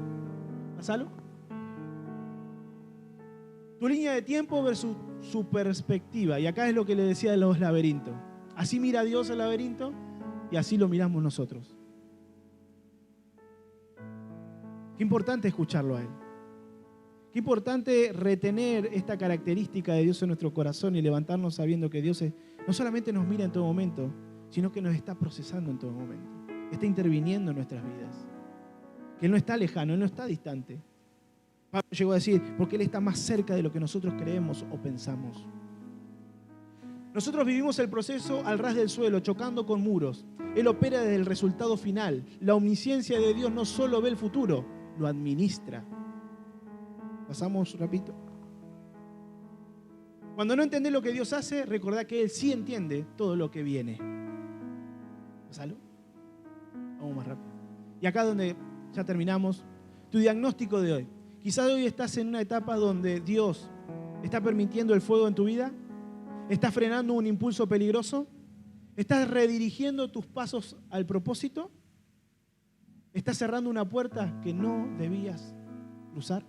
¿Pásalo? Tu línea de tiempo versus su perspectiva. Y acá es lo que le decía de los laberintos. Así mira Dios el laberinto y así lo miramos nosotros. Qué importante escucharlo a Él. Qué importante retener esta característica de Dios en nuestro corazón y levantarnos sabiendo que Dios no solamente nos mira en todo momento, sino que nos está procesando en todo momento. Está interviniendo en nuestras vidas. que Él no está lejano, Él no está distante. Pablo llegó a decir, porque Él está más cerca de lo que nosotros creemos o pensamos. Nosotros vivimos el proceso al ras del suelo, chocando con muros. Él opera desde el resultado final. La omnisciencia de Dios no solo ve el futuro, lo administra. Pasamos rapidito. Cuando no entendés lo que Dios hace, recordá que Él sí entiende todo lo que viene. ¿Pasalo? Vamos más rápido. Y acá donde ya terminamos, tu diagnóstico de hoy. Quizás hoy estás en una etapa donde Dios está permitiendo el fuego en tu vida. ¿Estás frenando un impulso peligroso? ¿Estás redirigiendo tus pasos al propósito? ¿Estás cerrando una puerta que no debías cruzar?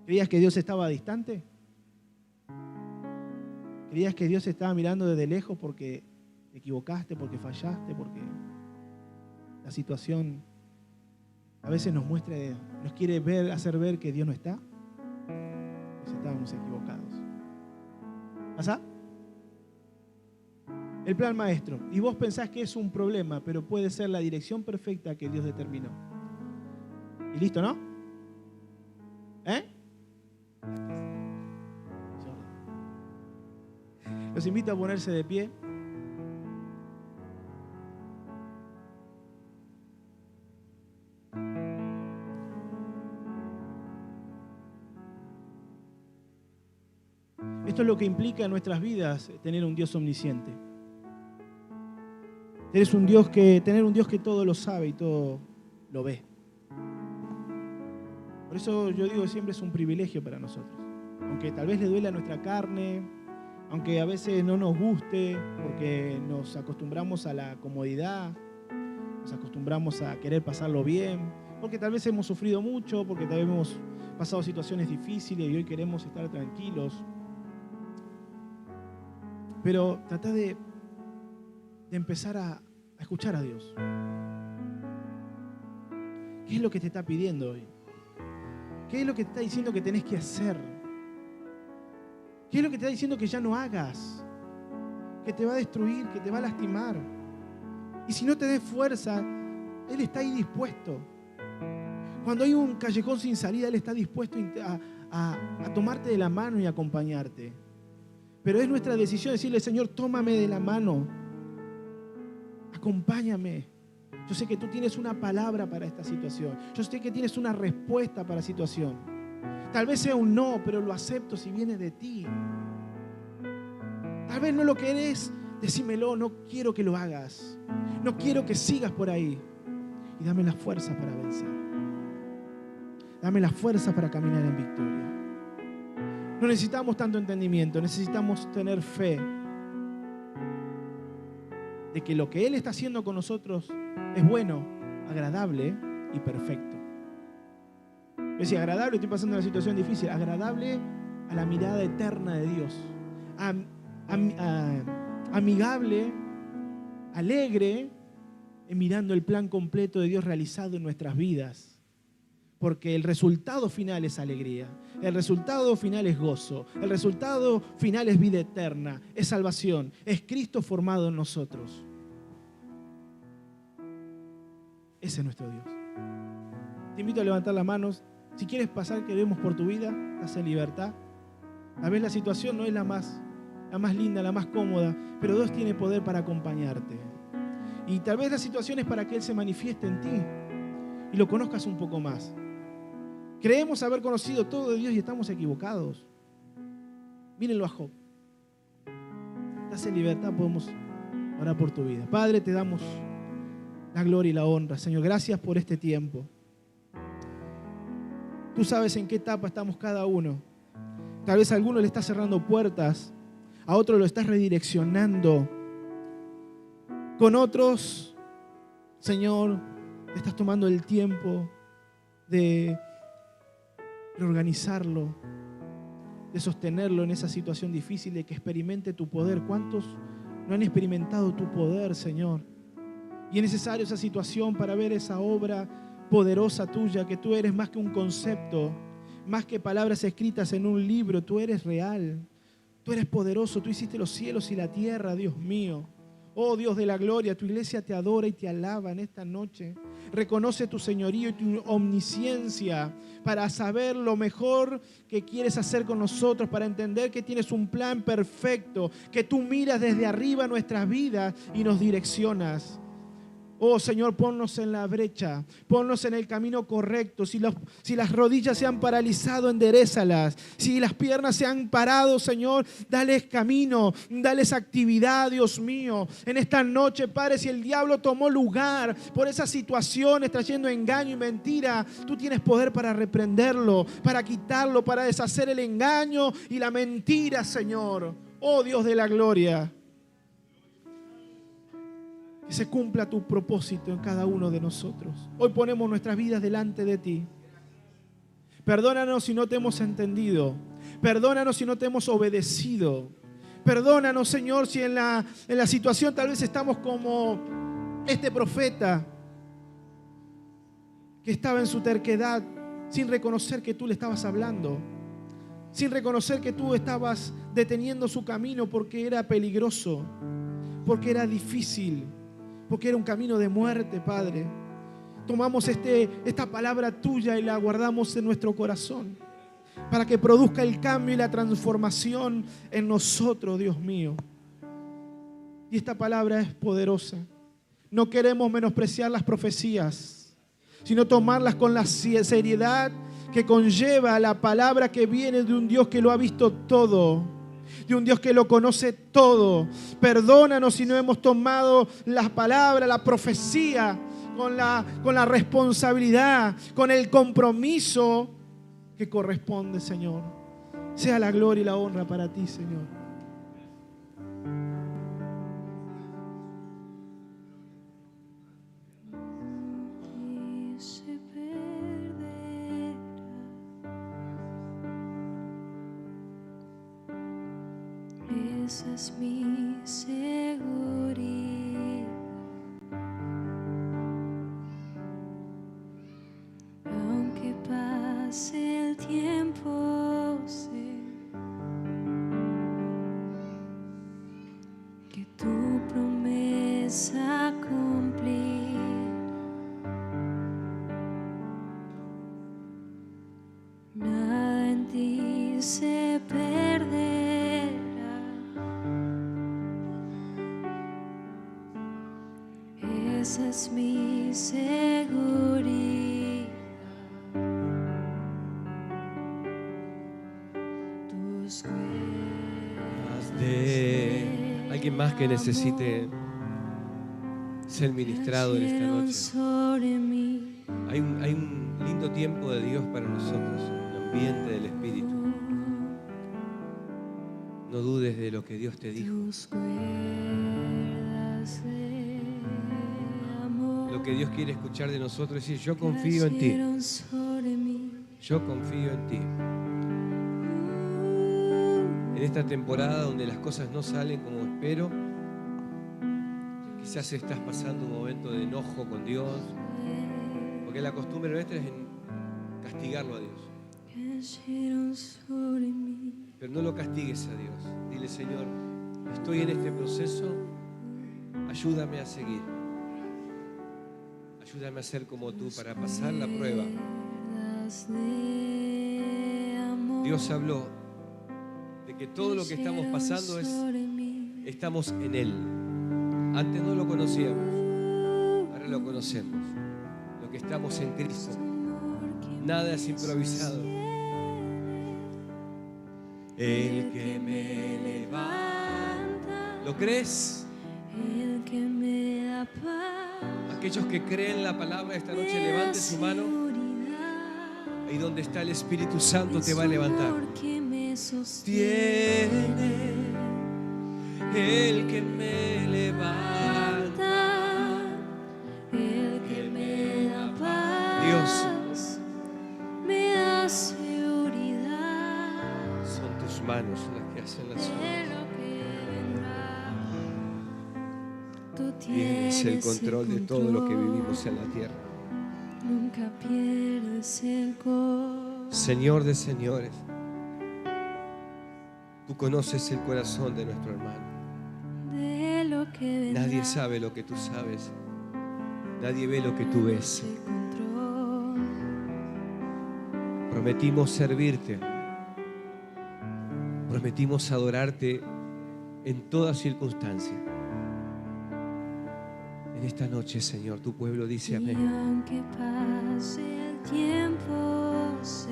¿Creías que Dios estaba distante? ¿Creías que Dios estaba mirando desde lejos porque te equivocaste, porque fallaste, porque la situación a veces nos quiere hacer ver que Dios no está? Pues estábamos equivocados. ¿Pasa? El plan maestro. Y vos pensás que es un problema, pero puede ser la dirección perfecta que Dios determinó. ¿Y listo, no? Los invito a ponerse de pie. Esto es lo que implica en nuestras vidas tener un Dios omnisciente. Tener un Dios que todo lo sabe y todo lo ve. Por eso yo digo siempre es un privilegio para nosotros. Aunque tal vez le duele a nuestra carne, aunque a veces no nos guste, porque nos acostumbramos a la comodidad, nos acostumbramos a querer pasarlo bien, porque tal vez hemos sufrido mucho, porque tal vez hemos pasado situaciones difíciles y hoy queremos estar tranquilos. Pero trata de empezar a escuchar a Dios. ¿Qué es lo que te está pidiendo hoy? ¿Qué es lo que te está diciendo que tenés que hacer? ¿Qué es lo que te está diciendo que ya no hagas? Que te va a destruir, que te va a lastimar. Y si no tenés fuerza, Él está ahí dispuesto. Cuando hay un callejón sin salida, Él está dispuesto a tomarte de la mano y acompañarte. Pero es nuestra decisión decirle, Señor, tómame de la mano. Acompáñame. Yo sé que tú tienes una palabra para esta situación. Yo sé que tienes una respuesta para la situación. Tal vez sea un no, pero lo acepto si viene de ti. Tal vez no lo querés, decímelo, no quiero que lo hagas. No quiero que sigas por ahí. Y dame la fuerza para vencer. Dame la fuerza para caminar en victoria. No necesitamos tanto entendimiento, necesitamos tener fe de que lo que Él está haciendo con nosotros es bueno, agradable y perfecto. Yo decía, agradable, estoy pasando una situación difícil, agradable a la mirada eterna de Dios, amigable, alegre, mirando el plan completo de Dios realizado en nuestras vidas. Porque el resultado final es alegría, el resultado final es gozo, el resultado final es vida eterna, es salvación, es Cristo formado en nosotros. Ese es nuestro Dios. Te invito a levantar las manos. Si quieres pasar, queremos por tu vida, estás en libertad. Tal vez la situación no es la más linda, la más cómoda, pero Dios tiene poder para acompañarte. Y tal vez la situación es para que Él se manifieste en ti y lo conozcas un poco más. Creemos haber conocido todo de Dios y estamos equivocados. Mírenlo a Job. Estás en libertad, podemos orar por tu vida. Padre, te damos la gloria y la honra. Señor, gracias por este tiempo. Tú sabes en qué etapa estamos cada uno. Tal vez a alguno le estás cerrando puertas, a otro lo estás redireccionando. Con otros, Señor, te estás tomando el tiempo de reorganizarlo, de sostenerlo en esa situación difícil, de que experimente tu poder. ¿Cuántos no han experimentado tu poder, Señor? Y es necesario esa situación para ver esa obra poderosa tuya, que tú eres más que un concepto, más que palabras escritas en un libro. Tú eres real, tú eres poderoso, tú hiciste los cielos y la tierra, Dios mío. Oh Dios de la gloria, tu iglesia te adora y te alaba en esta noche. Reconoce tu señorío y tu omnisciencia para saber lo mejor que quieres hacer con nosotros, para entender que tienes un plan perfecto, que tú miras desde arriba nuestras vidas y nos direccionas. Oh Señor, ponnos en la brecha, ponnos en el camino correcto. Si las rodillas se han paralizado, enderézalas. Si las piernas se han parado, Señor, dales camino, dales actividad, Dios mío. En esta noche, Padre, si el diablo tomó lugar por esas situaciones, trayendo engaño y mentira, tú tienes poder para reprenderlo, para quitarlo, para deshacer el engaño y la mentira, Señor. Oh Dios de la gloria. Que se cumpla tu propósito en cada uno de nosotros. Hoy ponemos nuestras vidas delante de ti. Perdónanos si no te hemos entendido. Perdónanos si no te hemos obedecido. Perdónanos, Señor, si en la situación tal vez estamos como este profeta que estaba en su terquedad sin reconocer que tú le estabas hablando, sin reconocer que tú estabas deteniendo su camino porque era peligroso, porque era difícil, porque era un camino de muerte, Padre. Tomamos esta palabra tuya y la guardamos en nuestro corazón para que produzca el cambio y la transformación en nosotros, Dios mío. Y esta palabra es poderosa. No queremos menospreciar las profecías, sino tomarlas con la seriedad que conlleva la palabra que viene de un Dios que lo ha visto todo, de un Dios que lo conoce todo. Perdónanos si no hemos tomado la palabra, la profecía, con la responsabilidad, con el compromiso que corresponde, Señor. Sea la gloria y la honra para ti, Señor. Esa es mi seguridad. Aunque pase el tiempo, sé que tu promesa cumplir. Nada en ti se perderá. Esa es mi seguridad. Tus de alguien más que necesite ser ministrado en esta noche. Hay un lindo tiempo de Dios para nosotros, un ambiente del Espíritu. No dudes de lo que Dios te dijo. Lo que Dios quiere escuchar de nosotros es decir: yo confío en ti. Yo confío en ti. En esta temporada donde las cosas no salen como espero, quizás estás pasando un momento de enojo con Dios, porque la costumbre nuestra es castigarlo a Dios. Pero no lo castigues a Dios. Dile: Señor, estoy en este proceso, ayúdame a seguir. Ayúdame a ser como tú para pasar la prueba. Dios habló de que todo lo que estamos pasando estamos en Él. Antes no lo conocíamos, ahora lo conocemos. Lo que estamos en Cristo. Nada es improvisado. El que me levanta. ¿Lo crees? El que me da paz. Aquellos que creen la palabra esta noche, levante su mano. Ahí donde está el Espíritu Santo te va a levantar. Tiene el que me levanta, el que me da paz. Dios, me da seguridad. son tus manos las que hacen las cosas. Tienes el control de todo lo que vivimos en la tierra. Nunca pierdes el control. Señor de señores, tú conoces el corazón de nuestro hermano. De lo Nadie sabe lo que tú sabes. Nadie ve lo que tú ves. Prometimos servirte. Prometimos adorarte en toda circunstancia. En esta noche, Señor, tu pueblo dice amén. Y aunque pase el tiempo, sé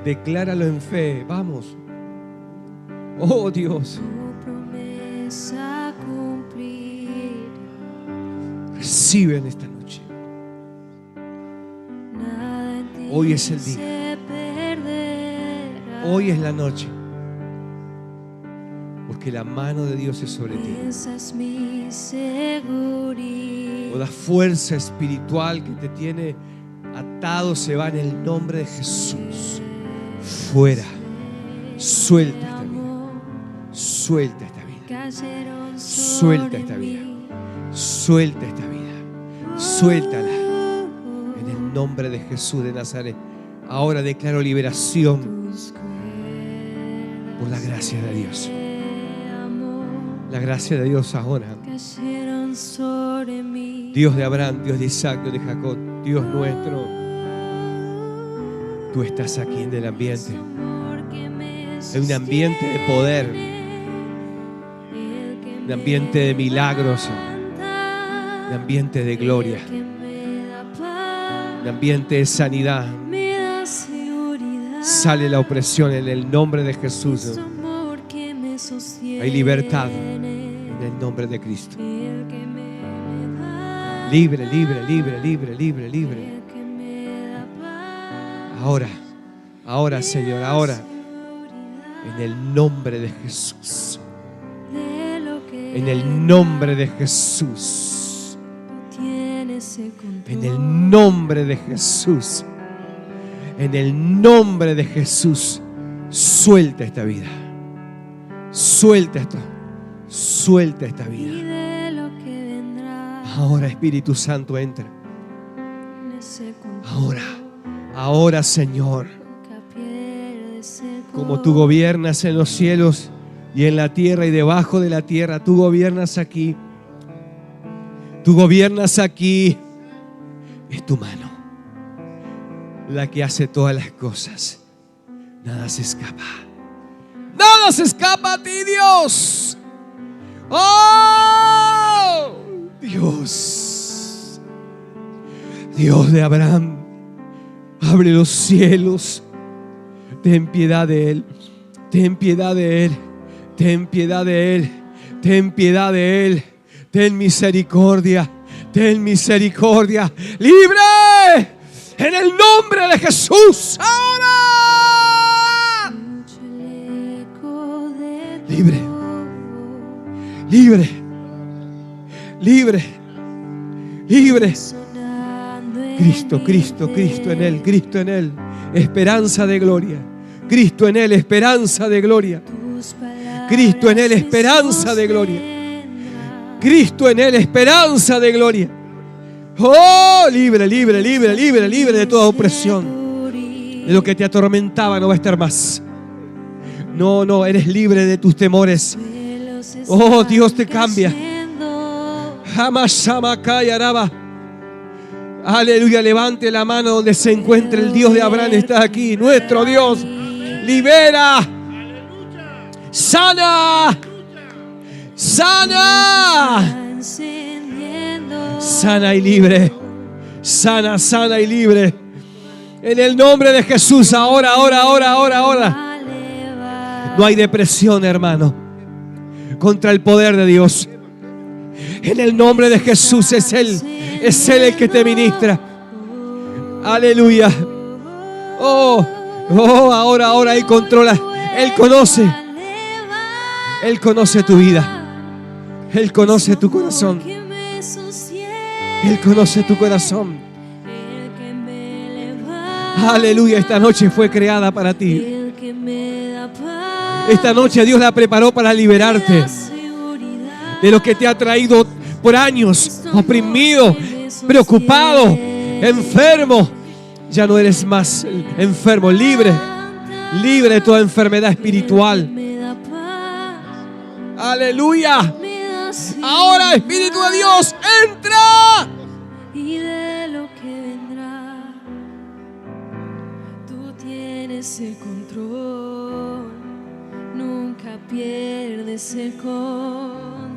Decláralo en fe. Vamos. Oh Dios. tu promesa cumplir. Recibe en esta noche. Nada en ti Hoy es el día. se perderá. Hoy es la noche. Porque la mano de Dios es sobre ti. Esa es mi seguridad. Toda fuerza espiritual que te tiene atado se va en el nombre de Jesús. Fuera. Suelta esta vida. Suelta esta vida. Cayeron Suelta sobre esta vida. mí. Suelta esta vida. Suéltala. En el nombre de Jesús de Nazaret. Ahora declaro liberación Tus por la gracia de Dios. de amor La gracia de Dios ahora. cayeron sobre mí. Dios de Abraham, Dios de Isaac, Dios de Jacob, Dios nuestro. Tú estás aquí en el ambiente. En un ambiente de poder. Un ambiente de milagros. Un ambiente de gloria. Un ambiente de sanidad. Sale la opresión en el nombre de Jesús. Hay libertad en el nombre de Cristo. Libre, libre, libre, libre, libre, libre. Ahora, ahora, Señor, ahora. En el nombre de Jesús. En el nombre de Jesús. En el nombre de Jesús. En el nombre de Jesús. Suelta esta vida. Suelta esto. Suelta esta vida. Ahora, Espíritu Santo, entra. Ahora, ahora, Señor. Como tú gobiernas en los cielos y en la tierra y debajo de la tierra, tú gobiernas aquí. Tú gobiernas aquí. Es tu mano la que hace todas las cosas. Nada se escapa. Nada se escapa a ti, Dios. ¡Oh! Dios. Dios de Abraham. Abre los cielos. Ten piedad de él. Ten piedad de él. Ten piedad de él. Ten piedad de él. Ten misericordia. Ten misericordia. ¡Libre! En el nombre de Jesús. ¡Ahora! Libre. Libre. Libre. Libre. Cristo, Cristo, Cristo en él. Cristo en él. Esperanza de gloria. Cristo en él. Esperanza de gloria. Cristo en él. Esperanza de gloria. Cristo en él. Esperanza de gloria. Oh, libre, libre, libre, libre, libre de toda opresión. De lo que te atormentaba no va a estar más. No, no, eres libre de tus temores. Oh, Dios te cambia. Aleluya, levante la mano donde se encuentre el Dios de Abraham. Está aquí, nuestro Dios. Libera. Sana. Sana. Sana y libre. Sana, sana y libre. En el nombre de Jesús. Ahora, ahora, ahora, ahora, ahora. No hay depresión, hermano, contra el poder de Dios. En el nombre de Jesús es Él el que te ministra. Aleluya. Oh, oh, ahora, ahora Él controla. Él conoce. Él conoce tu vida. Él conoce tu corazón. Él conoce tu corazón. Aleluya, esta noche fue creada para ti. Esta noche Dios la preparó para liberarte de lo que te ha traído por años, oprimido, preocupado, enfermo. Ya no eres más enfermo, libre, libre de toda enfermedad espiritual. Aleluya. Ahora, Espíritu de Dios, entra. Y de lo que vendrá, tú tienes el control, nunca pierdes el control.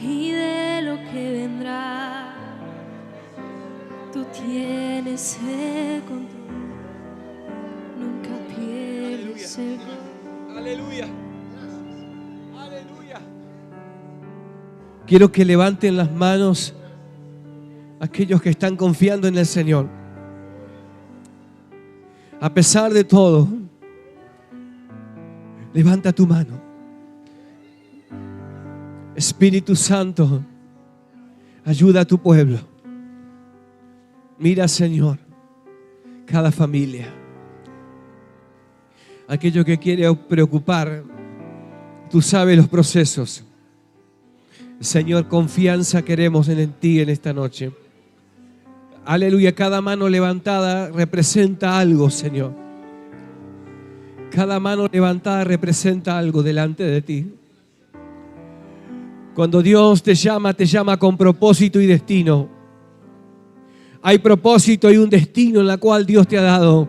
Y de lo que vendrá, tú tienes el control, nunca pierdes el control. Aleluya. Aleluya. Quiero que levanten las manos aquellos que están confiando en el Señor. A pesar de todo, levanta tu mano. Espíritu Santo, ayuda a tu pueblo. Mira, Señor, cada familia. Aquello que quiere preocupar, tú sabes los procesos. Señor, confianza queremos en ti en esta noche. Aleluya, cada mano levantada representa algo, Señor. Cada mano levantada representa algo delante de ti. Cuando Dios te llama con propósito y destino. Hay propósito y un destino en la cual Dios te ha dado.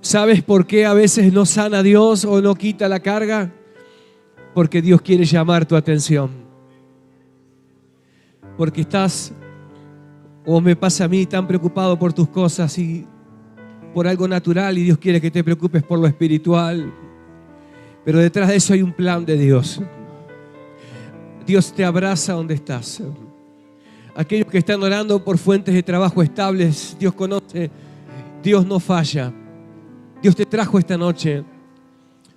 ¿Sabes por qué a veces no sana Dios o no quita la carga? Porque Dios quiere llamar tu atención. Porque estás, como me pasa a mí, tan preocupado por tus cosas y por algo natural, y Dios quiere que te preocupes por lo espiritual. Pero detrás de eso hay un plan de Dios. Dios te abraza donde estás. Aquellos que están orando por fuentes de trabajo estables, Dios conoce, Dios no falla. Dios te trajo esta noche.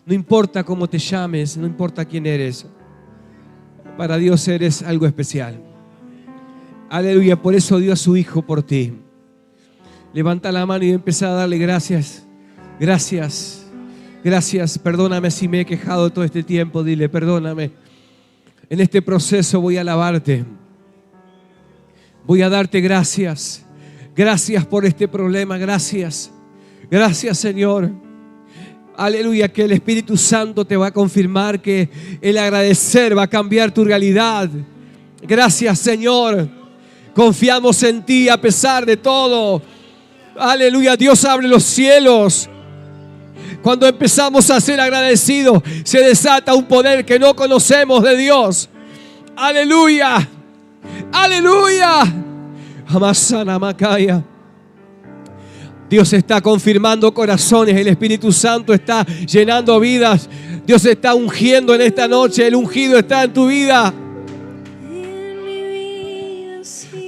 No importa cómo te llames, no importa quién eres. Para Dios eres algo especial. Aleluya, por eso dio a su Hijo por ti. Levanta la mano y empieza a darle gracias. Gracias, gracias. Perdóname si me he quejado todo este tiempo. Dile, perdóname. En este proceso voy a alabarte. Voy a darte gracias. Gracias por este problema. Gracias. Gracias, Señor. Aleluya, que el Espíritu Santo te va a confirmar que el agradecer va a cambiar tu realidad. Gracias, Señor. Confiamos en ti a pesar de todo. Aleluya, Dios abre los cielos. Cuando empezamos a ser agradecidos, se desata un poder que no conocemos de Dios. Aleluya. Aleluya. Amasana Macaya. Dios está confirmando corazones. El Espíritu Santo está llenando vidas. Dios está ungiendo en esta noche. El ungido está en tu vida.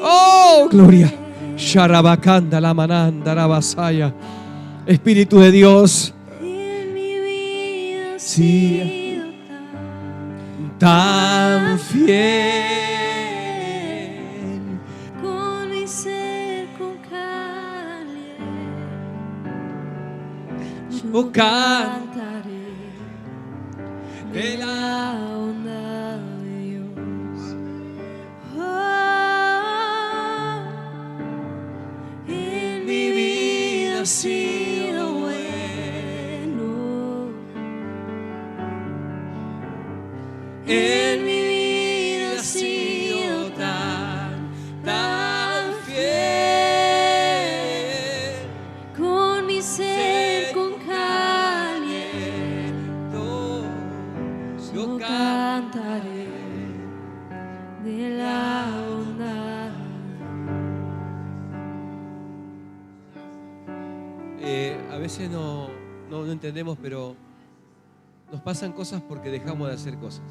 Oh, gloria. Sharabakanda la mananda rabasaya. Espíritu de Dios. Sí, tan fiel. Con mi ser, con carne, yo cantaré de la bondad de Dios. Oh, en mi vida ha sido bueno. En mi vida ha sido tan fiel. Con mi ser, con carne, yo cantaré de la bondad. A veces no entendemos, pero nos pasan cosas porque dejamos de hacer cosas.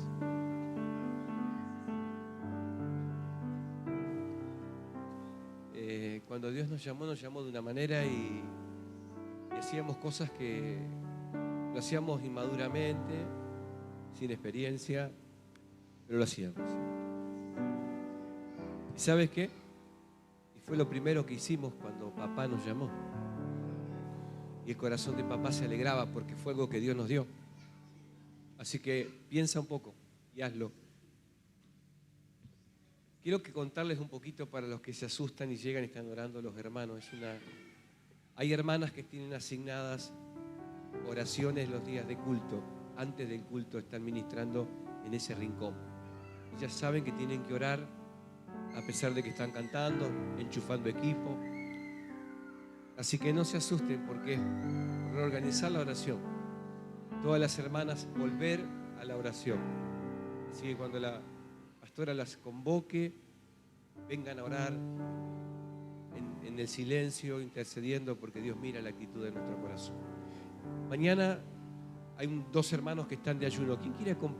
Cuando Dios nos llamó de una manera y hacíamos cosas que lo hacíamos inmaduramente, sin experiencia, pero lo hacíamos. ¿Y sabes qué? Y fue lo primero que hicimos cuando papá nos llamó. Y el corazón de papá se alegraba porque fue algo que Dios nos dio. Así que piensa un poco y hazlo. Quiero contarles un poquito para los que se asustan y llegan y están orando los hermanos. Hay hermanas que tienen asignadas oraciones los días de culto. Antes del culto están ministrando en ese rincón. Ellas saben que tienen que orar a pesar de que están cantando, enchufando equipo. Así que no se asusten porque es reorganizar la oración. Todas las hermanas volver a la oración. Así que cuando la pastora las convoque, vengan a orar en el silencio, intercediendo, porque Dios mira la actitud de nuestro corazón. Mañana hay dos hermanos que están de ayuno. ¿Quién quiere acompañar?